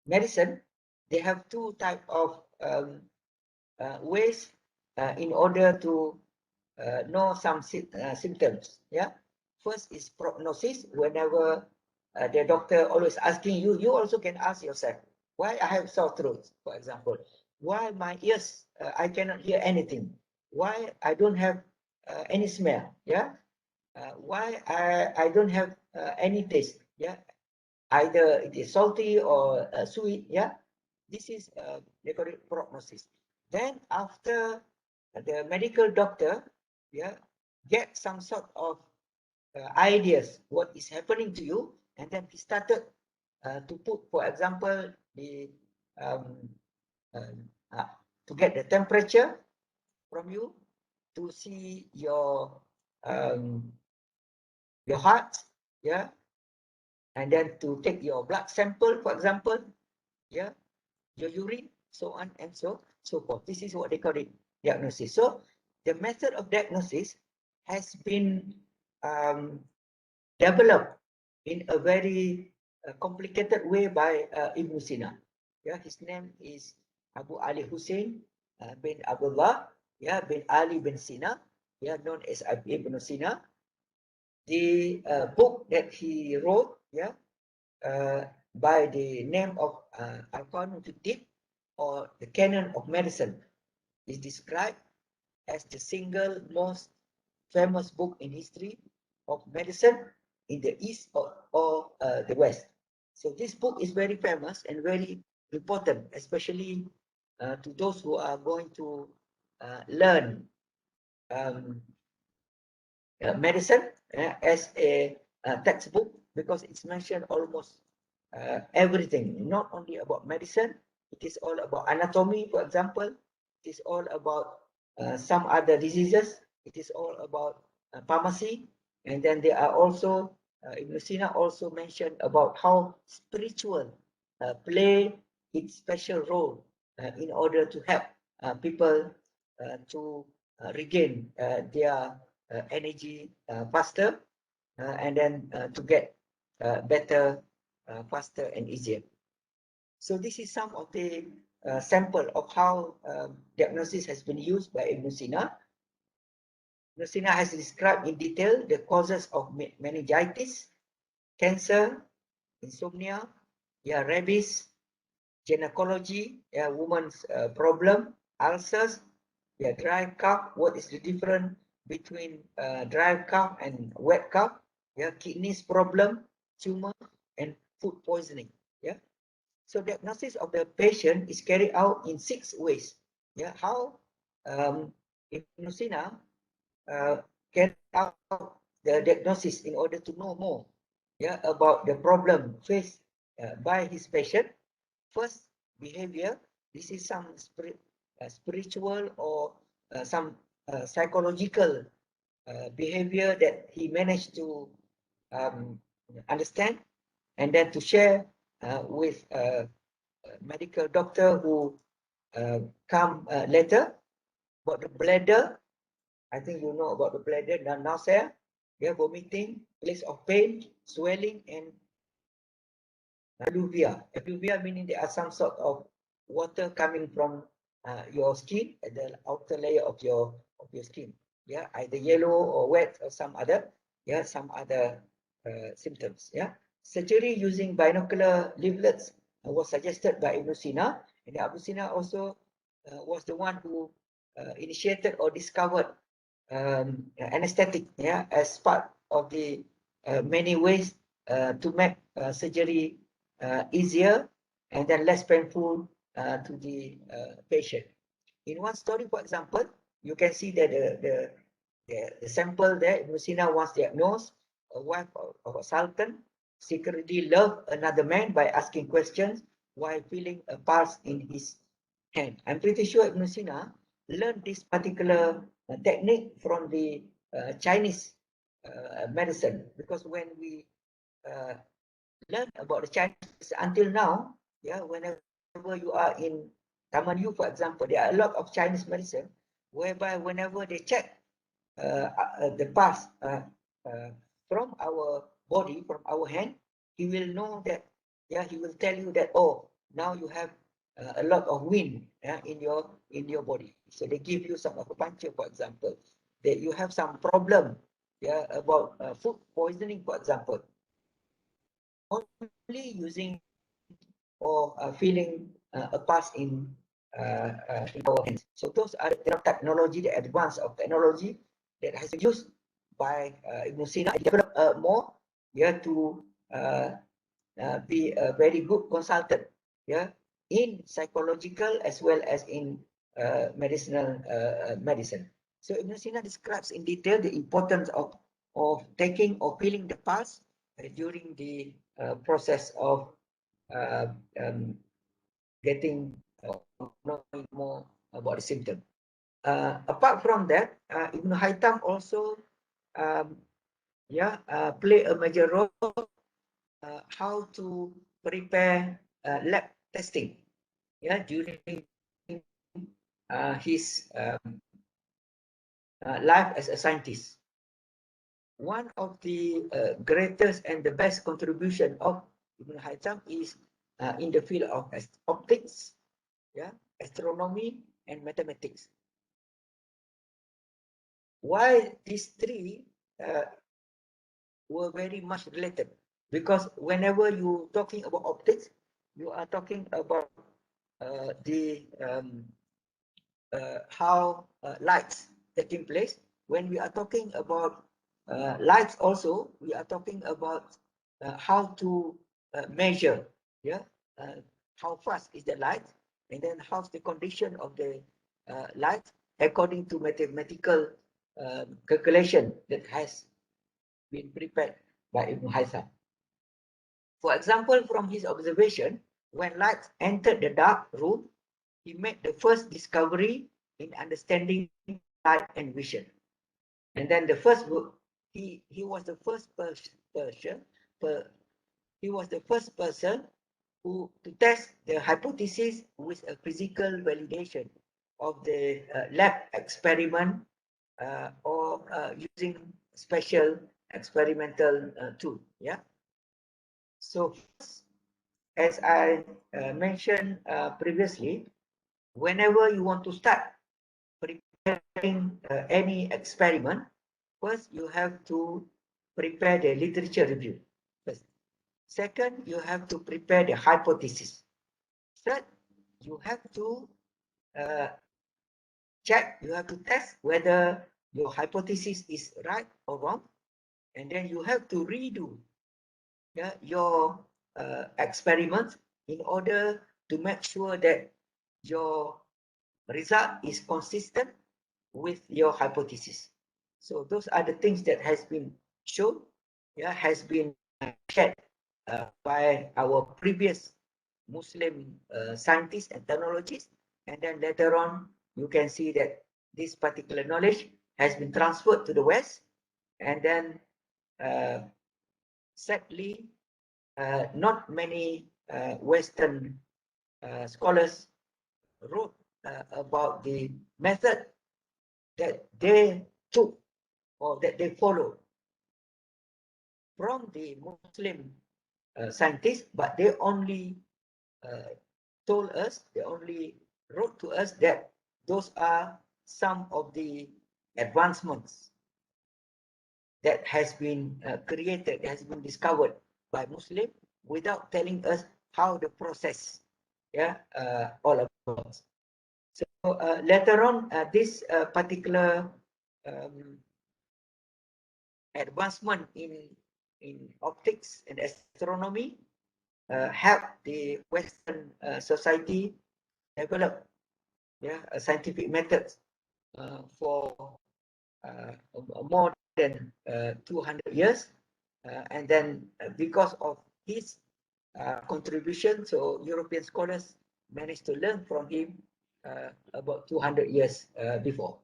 medicine, they have two type of ways in order to know some symptoms. Yeah. First is prognosis. Whenever the doctor always asking you, you also can ask yourself, why I have sore throat, for example. Why my ears, I cannot hear anything. Why I don't have any smell. Yeah. Why I don't have any taste. Yeah. Either it is salty or sweet. Yeah. This is they call it prognosis. Then after the medical doctor, yeah, get some sort of ideas what is happening to you, and then he started to put, for example, the um, uh, uh, to get the temperature from you, to see um, your heart, yeah, and then to take your blood sample, for example, yeah, your urine, so on and so forth. This is what they call it diagnosis. So the method of diagnosis has been developed in a very complicated way by Ibn Sina. Yeah, his name is Abu Ali Hussein bin Abdullah, yeah, bin Ali bin Sina, yeah, known as Ibn Sina. The book that he wrote, yeah, by the name of Al-Qanun Fiqh, or the Canon of Medicine, is described as the single most famous book in history of medicine in the East or the West. So this book is very famous and very important, especially to those who are going to learn um, medicine as a textbook, because it's mentioned almost everything, not only about medicine. It is all about anatomy, for example. It is all about some other diseases. It is all about pharmacy. And then there are also, Ibn Sina also mentioned about how spiritual play its special role in order to help people to regain their energy faster, and then to get better, faster and easier. So this is some of the sample of how diagnosis has been used by Ibn Sina. Ibn Sina has described in detail the causes of meningitis, cancer, insomnia, yeah, rabies, gynecology, woman's problem, ulcers, dry cough, what is the difference between dry cough and wet cough, kidneys problem, tumor, and food poisoning. So diagnosis of the patient is carried out in 6 ways. How Ibn Sina carried out the diagnosis in order to know more about the problem faced by his patient. First, behavior. This is some spiritual or some psychological behavior that he managed to understand, and then to share with a medical doctor who come later. About the bladder, I think you know about the bladder, nausea, vomiting, place of pain, swelling, and effluvia. Effluvia meaning there are some sort of water coming from your skin at the outer layer of your skin. Either yellow or wet or some other symptoms. Surgery using binocular leaflets was suggested by Ibn Sina, and Ibn Sina also was the one who initiated or discovered anesthetic, as part of the many ways to make surgery easier and then less painful to the patient. In one story, for example, you can see that the sample there, Ibn Sina once diagnosed a wife of a sultan secretly loved another man by asking questions while feeling a pulse in his hand. I'm pretty sure Ibn Sina learned this particular technique from the Chinese medicine, because when we learn about the Chinese until now, whenever you are in Taman Yu, for example, there are a lot of Chinese medicine whereby whenever they check the pulse from our body, from our hand, he will know that, he will tell you that, oh, now you have a lot of wind in your body. So they give you some acupuncture, for example, that you have some problem about food poisoning, for example, only using or feeling a pulse in our hands. So those are the technology, the advance of technology that has been used by Ibn Sina. Develop more to be a very good consultant in psychological as well as in medicinal medicine. So Ibn Sina describes in detail the importance of taking or feeling the pulse during the process of getting knowing more about the symptom. Apart from that, Ibn Haytham also play a major role how to prepare lab testing during his life as a scientist. One of the greatest and the best contribution of Ibn Haytham is in the field of optics, astronomy, and mathematics. Why these three were very much related? Because whenever you talking about optics, you are talking about the how lights taking place. When we are talking about lights also, we are talking about how to measure how fast is the light, and then how's the condition of the light according to mathematical calculation that has been prepared by Ibn Haytham. For example, from his observation, when light entered the dark room, he made the first discovery in understanding light and vision. And then the first book, he was the first person who to test the hypothesis with a physical validation of the lab experiment or using special experimental tool. So as I mentioned previously, whenever you want to start preparing any experiment, first you have to prepare the literature review. First. Second, you have to prepare the hypothesis. Third, you have to check, you have to test whether your hypothesis is right or wrong, and then you have to redo your experiments in order to make sure that your result is consistent with your hypothesis. So those are the things that has been shown, has been shared by our previous Muslim scientists and technologists, and then later on you can see that this particular knowledge has been transferred to the West, and then sadly not many Western scholars wrote about the method that they took or that they followed from the Muslim scientists, but they only told us, they only wrote to us that those are some of the advancements that has been created, has been discovered by Muslim without telling us how the process, all about. So later on, this particular advancement in optics and astronomy help the Western society develop scientific methods for more than 200 years, and then because of his contribution, so European scholars managed to learn from him about 200 years before,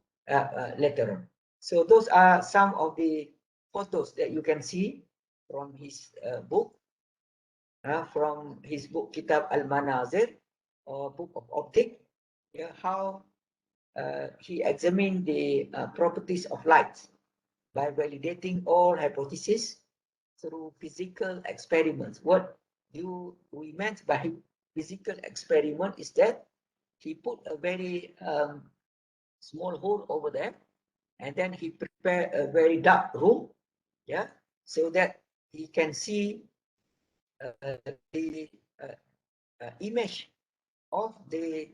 later on. So those are some of the photos that you can see from his book, Kitab Al-Manazir, or Book of Optics, how he examined the properties of light by validating all hypotheses through physical experiments. What we meant by physical experiment is that he put a very small hole over there, and then he prepared a very dark room, so that he can see the image of the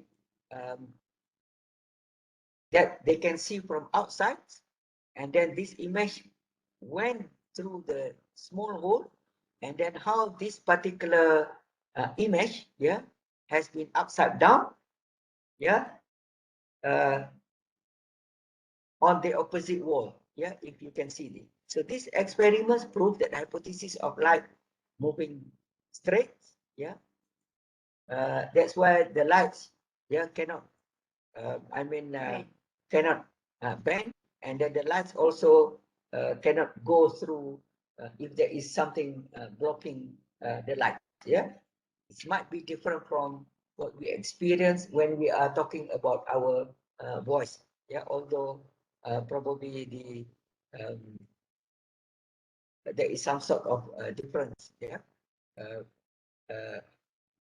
that they can see from outside, and then this image went through the small hole, and then how this particular image has been upside down on the opposite wall, if you can see it. So these experiments prove that the hypothesis of light moving straight, that's why the lights cannot cannot bend, and then the lights also cannot go through if there is something blocking the light. It might be different from what we experience when we are talking about our voice. Although probably there is some sort of difference.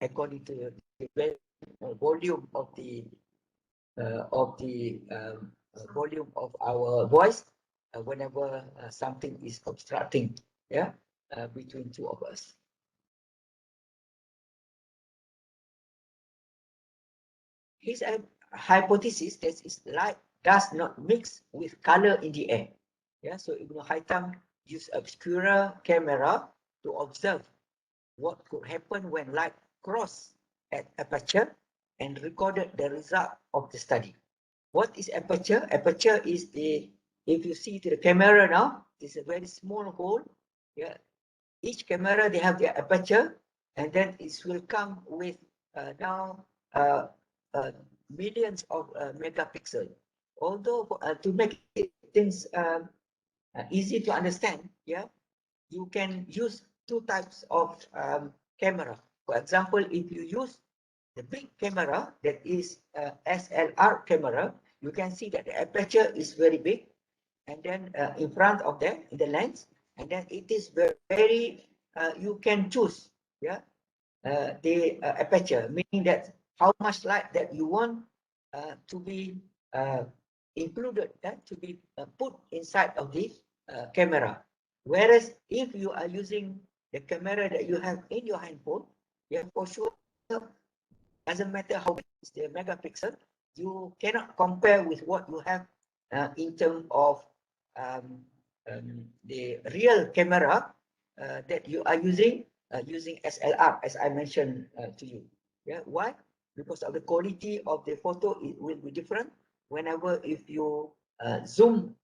According to the volume of the volume of our voice whenever something is obstructing between two of us. His hypothesis that is light does not mix with color in the air. So Ibn Haytham used obscura camera to observe what could happen when light crossed at aperture and recorded the result of the study. What is aperture? Aperture is if you see the camera now, it's a very small hole. Each camera, they have their aperture, and then it will come with now millions of megapixels. Although to make things easy to understand, you can use two types of camera. For example, if you use the big camera, that is SLR camera, you can see that the aperture is very big, and then in front of them, in the lens, and then it is very you can choose the aperture, meaning that how much light that you want to be included, to be put inside of the camera. Whereas if you are using the camera that you have in your handphone, for sure doesn't matter how big is the megapixel, you cannot compare with what you have in terms of the real camera that you are using SLR, as I mentioned to you. Yeah, why? Because of the quality of the photo, it will be different whenever if you zoom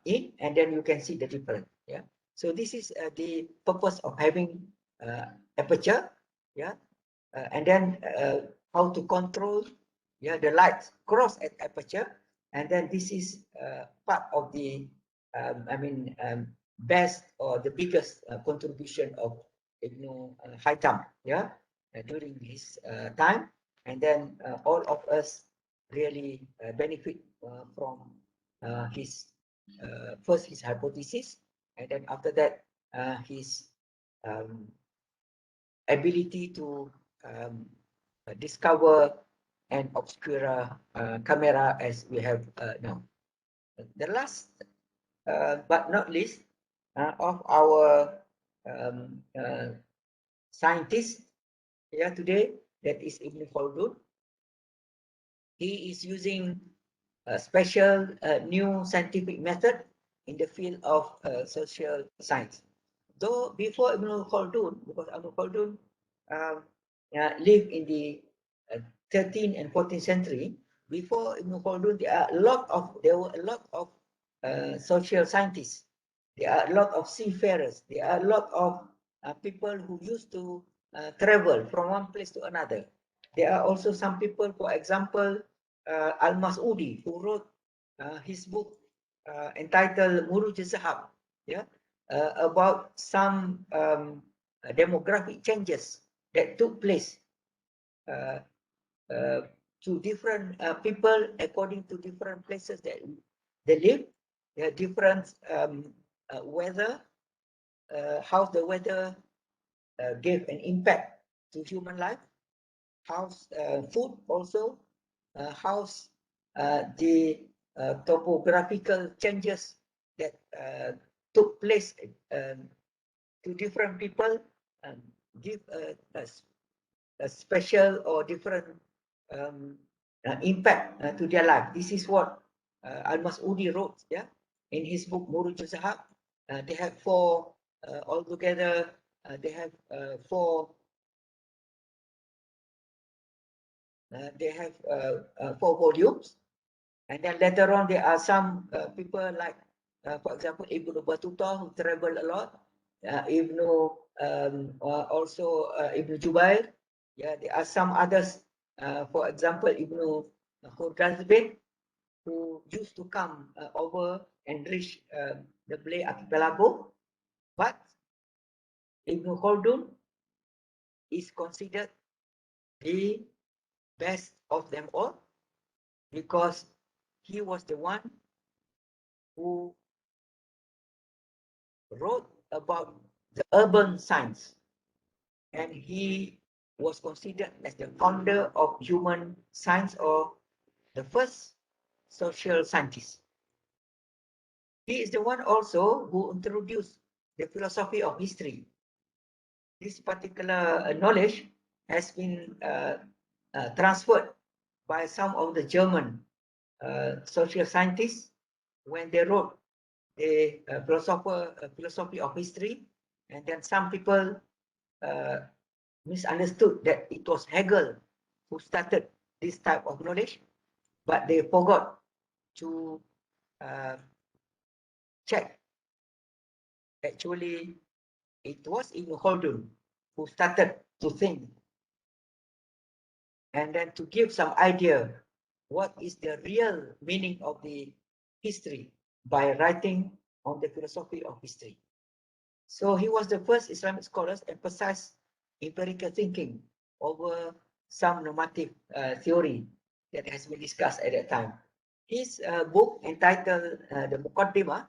in, and then you can see the difference. Yeah, so this is the purpose of having aperture. Yeah, and then how to control the light cross at aperture, and then this is part of the best or the biggest contribution of Ibn Haytham during his time, and then all of us really benefit from his first his hypothesis, and then after that his ability to discover an obscura camera as we have now. The last but not least of our scientists here today, that is Ibn Khaldun. He is using a special new scientific method in the field of social science. Though before Ibn Khaldun, because Ibn Khaldun lived in the 13th and 14th century, before Ibn Khaldun, there were a lot of social scientists. There are a lot of seafarers. There are a lot of people who used to travel from one place to another. There are also some people, for example, Al-Mas'udi, who wrote his book entitled Muruj Zahab, about some demographic changes that took place to different people according to different places that they live. There are different weather, how the weather gave an impact to human life, how food also, how the topographical changes that took place to different people, give a special or different impact to their life. This is what Al-Mas'udi wrote, in his book Muruj Zahab. They have four altogether. They have four. They have 4 volumes, and then later on there are some people like, for example, Ibn Battuta, who traveled a lot. Also Ibn Jubair. Yeah, there are some others. For example, Ibn Khaldun, who used to come over and reach the Malay archipelago, but Ibn Khaldun is considered the best of them all because he was the one who wrote about the urban science, and he was considered as the founder of human science, or the first social scientist. He is the one also who introduced the philosophy of history. This particular knowledge has been transferred by some of the German social scientists when they wrote the philosophy of history, and then some people misunderstood that it was Hegel who started this type of knowledge, but they forgot to check. Actually, it was Ibn Khaldun who started to think and then to give some idea what is the real meaning of the history by writing on the philosophy of history. So he was the first Islamic scholars emphasize empirical thinking over some normative theory that has been discussed at that time. His book entitled The Muqaddimah,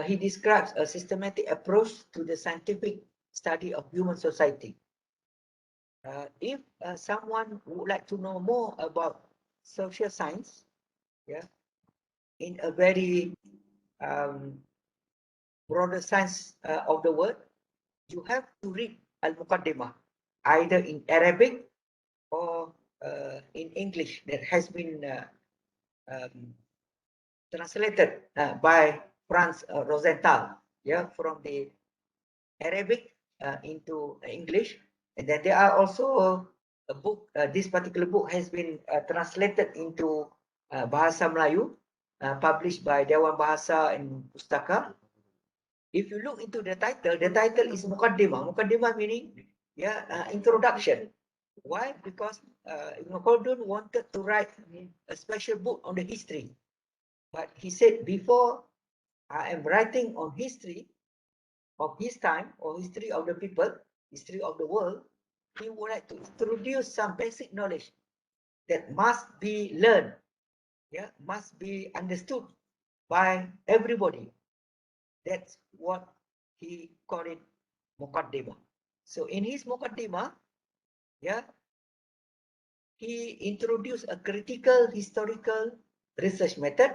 he describes a systematic approach to the scientific study of human society. If someone would like to know more about social science, in a very broader sense of the word, you have to read Al-Muqaddimah. either in Arabic or in English that has been translated by Franz Rosenthal, yeah, from the Arabic into English. And then there are also a book, this particular book has been translated into Bahasa Melayu, published by Dewan Bahasa and Pustaka. If you look into the title is Mukaddimah. Mukaddimah meaning, yeah, introduction. Why? Because Ibn Khaldun wanted to write a special book on the history. But he said, before I am writing on history of his time or history of the people, history of the world, he would like to introduce some basic knowledge that must be learned, yeah, must be understood by everybody. That's what he called it Muqaddimah. So in his Muqaddimah, yeah, he introduced a critical historical research method.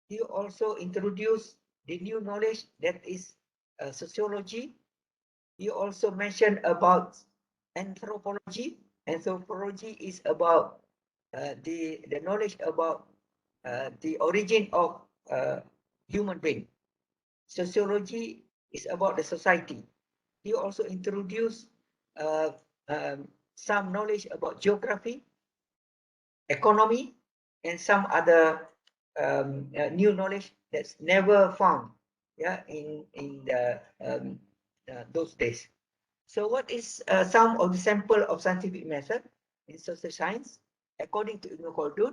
He also introduced the new knowledge that is sociology. He also mentioned about anthropology. Anthropology is about the knowledge about the origin of human being. Sociology is about the society. He also introduced uh, some knowledge about geography, economy, and some other new knowledge that's never found, yeah, in the those days. So what is some of the sample of scientific method in social science? According to Ibn Khaldun,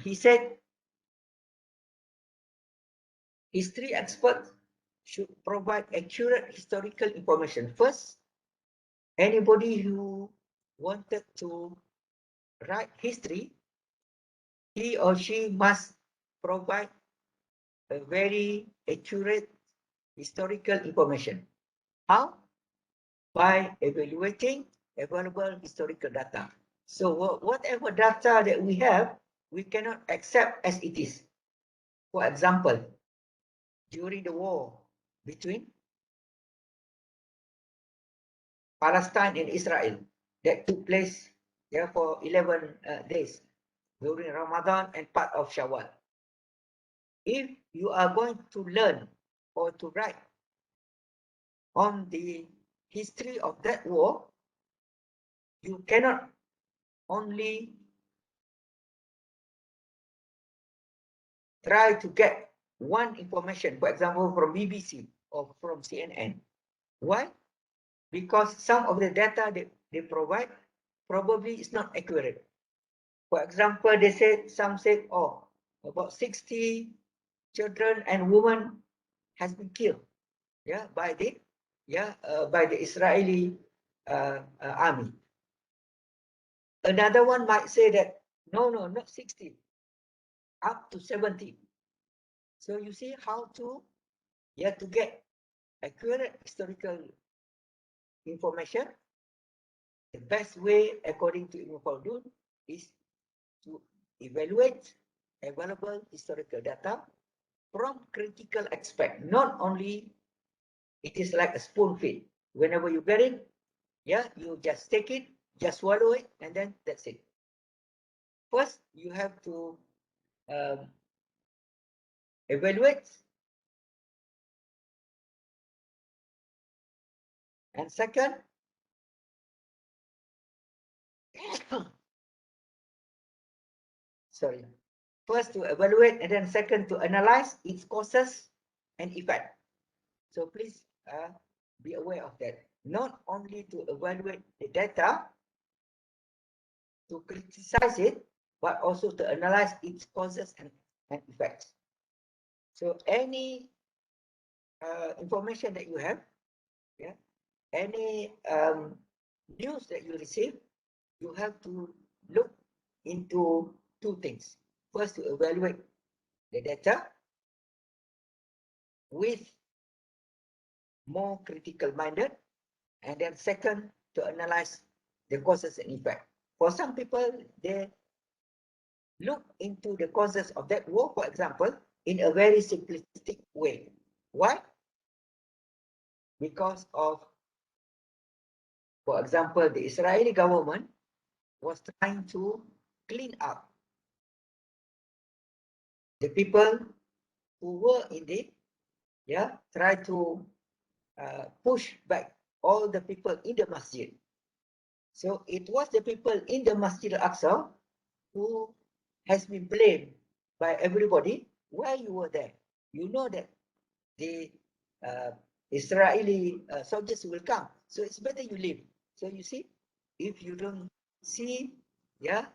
he said history experts should provide accurate historical information. First, anybody who wanted to write history, he or she must provide a very accurate historical information. How? By evaluating available historical data. So whatever data that we have, we cannot accept as it is. For example, during the war between Palestine and Israel that took place, yeah, for 11 days during Ramadan and part of Shawwal. If you are going to learn or to write on the history of that war, you cannot only try to get one information, for example, from BBC or from CNN. Why? Because some of the data that they provide probably is not accurate. For example, they said, some said, oh, about 60 children and women has been killed, yeah, by the Israeli army. Another one might say that no, not 60, up to 70. So you see how to get accurate historical information. The best way, according to Ibn Khaldun, is to evaluate available historical data from critical aspect. Not only it is like a spoon feed. Whenever you get it, yeah, you just take it, just swallow it, and then that's it. First, you have to evaluate, and second, sorry, first to evaluate, and then second to analyze its causes and effect. So please be aware of that. Not only to evaluate the data, to criticize it, but also to analyze its causes and effects. So any information that you have, yeah, any news that you receive, you have to look into two things. First, to evaluate the data with more critical minded, and then second, to analyze the causes and effect. For some people, they look into the causes of that war, for example, in a very simplistic way. Why? Because of For example, the Israeli government was trying to clean up the people who were in the, try to push back all the people in the masjid. So it was the people in the Masjid Al-Aqsa who has been blamed by everybody. Why you were there? You know that the Israeli soldiers will come. So it's better you leave. So you see, if you don't see, the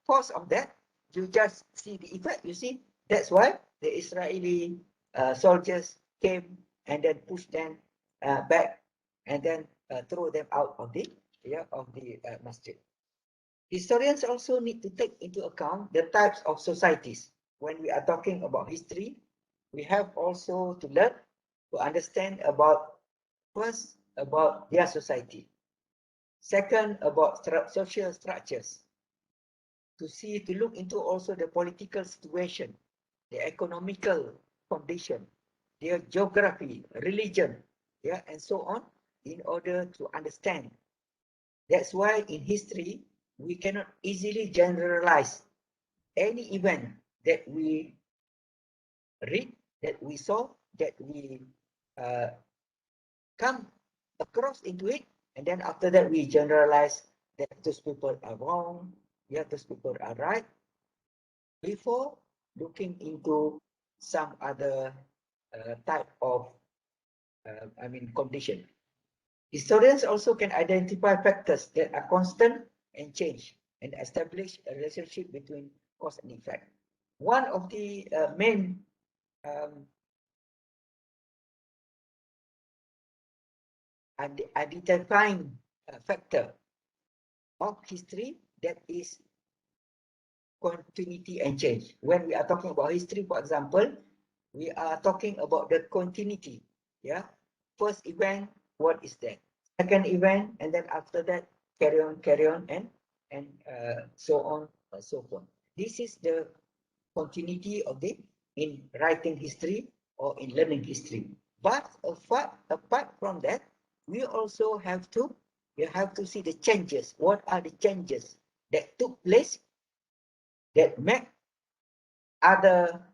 cause of that, you just see the effect. You see, that's why the Israeli soldiers came and then pushed them back and then throw them out of the masjid. Historians also need to take into account the types of societies. When we are talking about history, we have also to learn to understand about, first, about their society. Second, about social structures. To look into also the political situation, the economical condition, their geography, religion, and so on, in order to understand. That's why in history, we cannot easily generalize any event that we read, that we saw, that we come across into it, and then after that we generalize that those people are wrong, those people are right, before looking into some other type of condition. Historians also can identify factors that are constant and change and establish a relationship between cause and effect. One of the main identifying factor of history, that is continuity and change. When we are talking about history, for example, we are talking about the continuity. First event, what is that? Second event, and then after that, carry on, and so on and so forth. This is the continuity of in writing history or in learning history. But apart from that, we also have to see the changes. What are the changes that took place that make other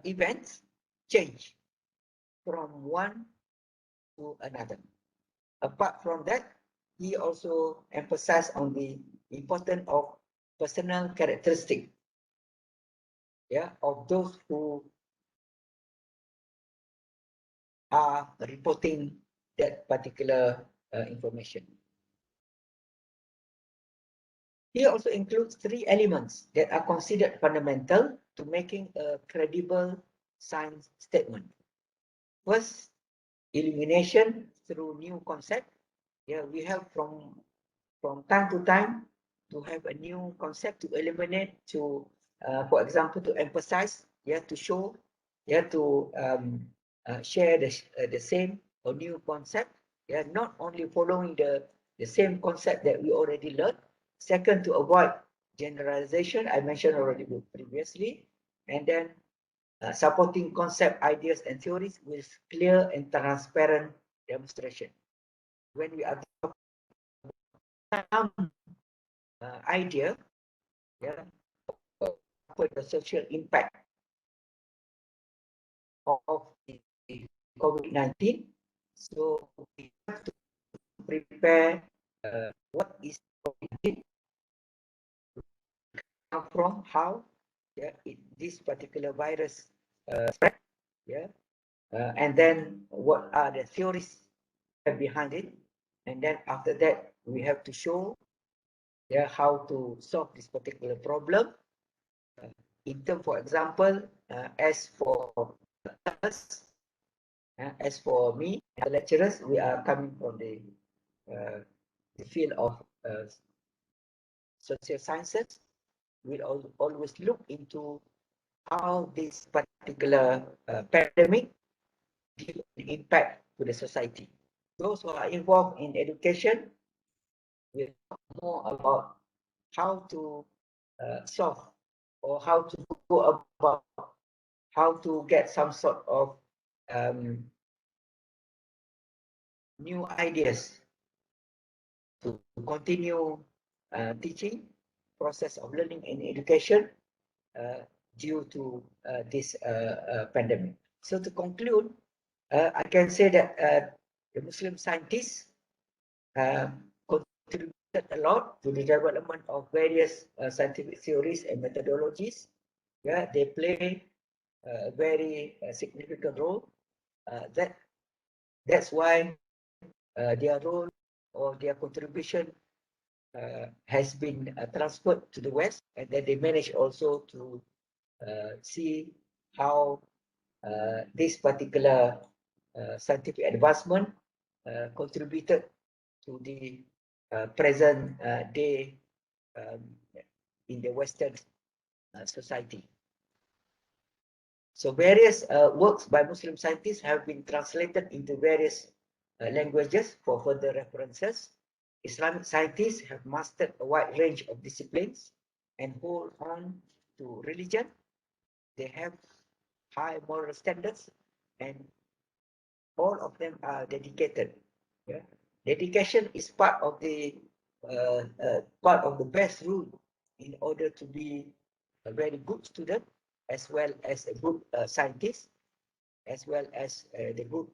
events change from one to another? Apart from that, he also emphasized on the importance of personal characteristic, of those who are reporting that particular information. He also includes 3 elements that are considered fundamental to making a credible science statement. First, illumination through new concept. We have from time to time to have a new concept to eliminate, to for example, to emphasize, to show, to share the same or new concept, not only following the same concept that we already learned. Second, to avoid generalization, I mentioned already previously, and then supporting concept, ideas, and theories with clear and transparent demonstration. When we are talking idea, for the social impact of the COVID-19, so we have to prepare what is COVID-19, come from, how this particular virus spread, and then what are the theories behind it, and then after that we have to show how to solve this particular problem. In terms, for example, as for us, as for me, the lecturers, we are coming from the field of social sciences. We always look into how this particular pandemic give an impact to the society. Those who are involved in education will talk more about how to solve, or how to go about, how to get some sort of new ideas to continue teaching, process of learning and education due to this pandemic. So to conclude, I can say that the Muslim scientists contributed a lot to the development of various scientific theories and methodologies. Yeah, they play a very significant role. That's why their role or their contribution has been transferred to the West, and then they manage also to see how this particular scientific advancement contributed to the present day in the Western society. So various works by Muslim scientists have been translated into various languages for further references. Islamic scientists have mastered a wide range of disciplines and hold on to religion. They have high moral standards and all of them are dedicated. Yeah? Dedication is part of the best rule in order to be a very good student, as well as a good scientist, as well as the good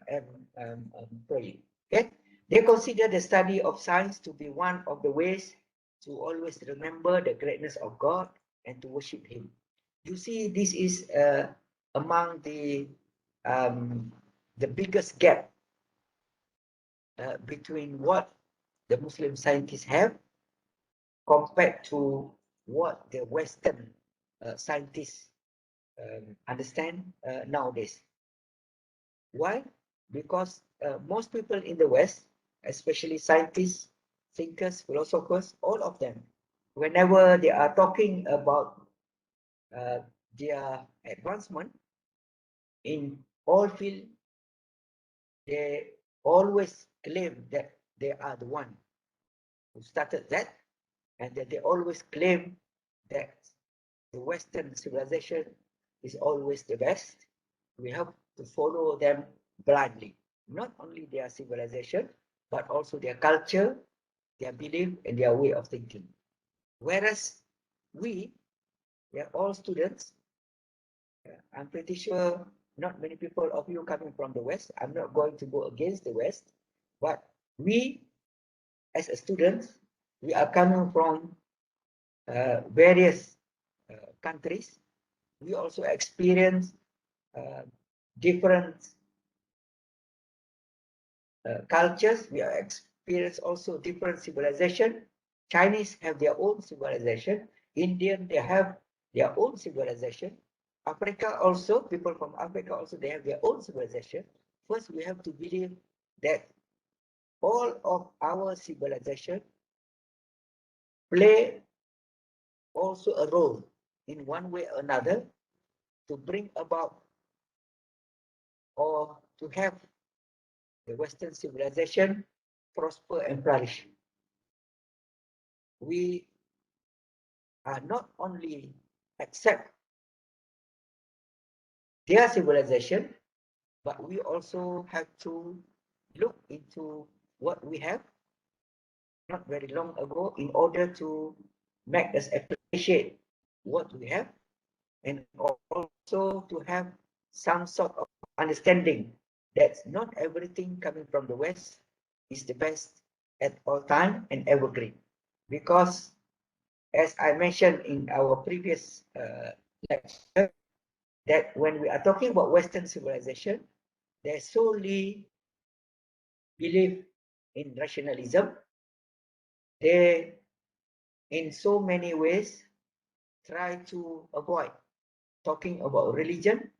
employee. Okay? They consider the study of science to be one of the ways to always remember the greatness of God and to worship Him. You see, this is among the biggest gap between what the Muslim scientists have compared to what the Western scientists understand nowadays. Why? Because most people in the West, especially scientists, thinkers, philosophers, all of them, whenever they are talking about their advancement in all fields, they always claim that they are the one who started that, and that they always claim that the Western civilization is always the best. We have to follow them blindly, not only their civilization, but also their culture, their belief, and their way of thinking. Whereas we are all students. I'm pretty sure not many people of you coming from the West. I'm not going to go against the West, but we, as a student, we are coming from various countries. We also experience different cultures. We experience also different civilization. Chinese have their own civilization. Indian, they have their own civilization. Africa also, people from Africa also, they have their own civilization. First, we have to believe that all of our civilization play also a role in one way or another to bring about or to have the Western civilization prosper and flourish. We are not only accept their civilization, but we also have to look into what we have not very long ago in order to make us appreciate what we have, and also to have some sort of understanding that not everything coming from the West is the best at all time and evergreen. Because as I mentioned in our previous lecture, that when we are talking about Western civilization, they solely believe in rationalism. They, in so many ways, try to avoid talking about religion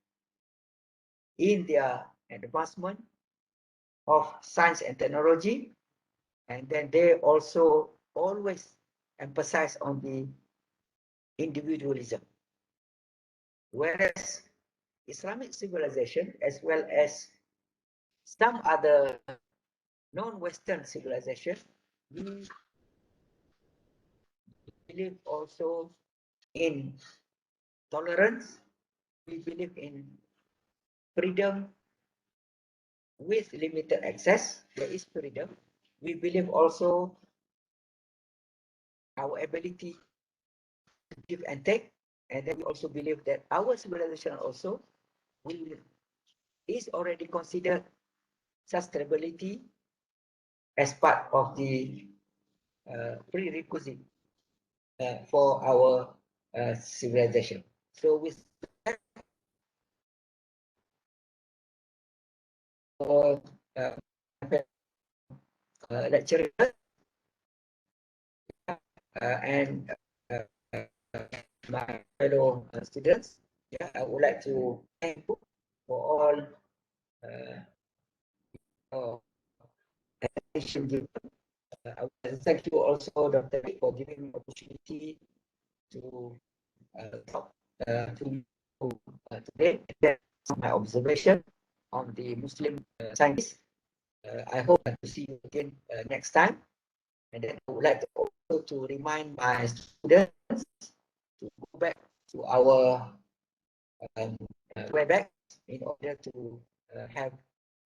in their advancement of science and technology. And then they also always emphasize on the individualism. Whereas Islamic civilization, as well as some other non-Western civilization, we believe also in tolerance, we believe in freedom, with limited access, there is freedom. We believe also our ability to give and take, and then we also believe that our civilization also is already considered sustainability as part of the prerequisite for our civilization. So with our lecturer and my fellow students, yeah, I would like to thank you for all attention given. I would like to thank you also, Dr. for giving me the opportunity to talk to you today. That's my observation on the Muslim scientists. I hope to see you again next time. And then I would like to also to remind my students to go back to our WebEx in order to have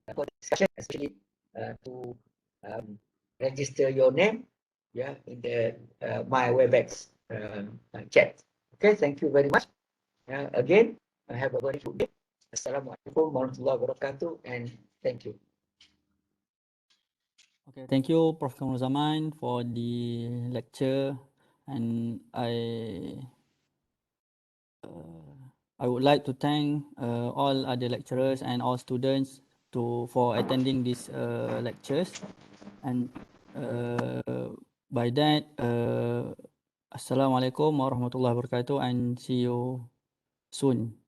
a discussion, especially to register your name, yeah, in the my WebEx chat. Okay, thank you very much. Again, have a very good day. Assalamualaikum warahmatullahi wabarakatuh, and thank you. Okay, thank you, Prof. Kamaruzaman, for the lecture, and I would like to thank all other lecturers and all students for attending these lectures. And by that, Assalamualaikum warahmatullahi wabarakatuh, and see you soon.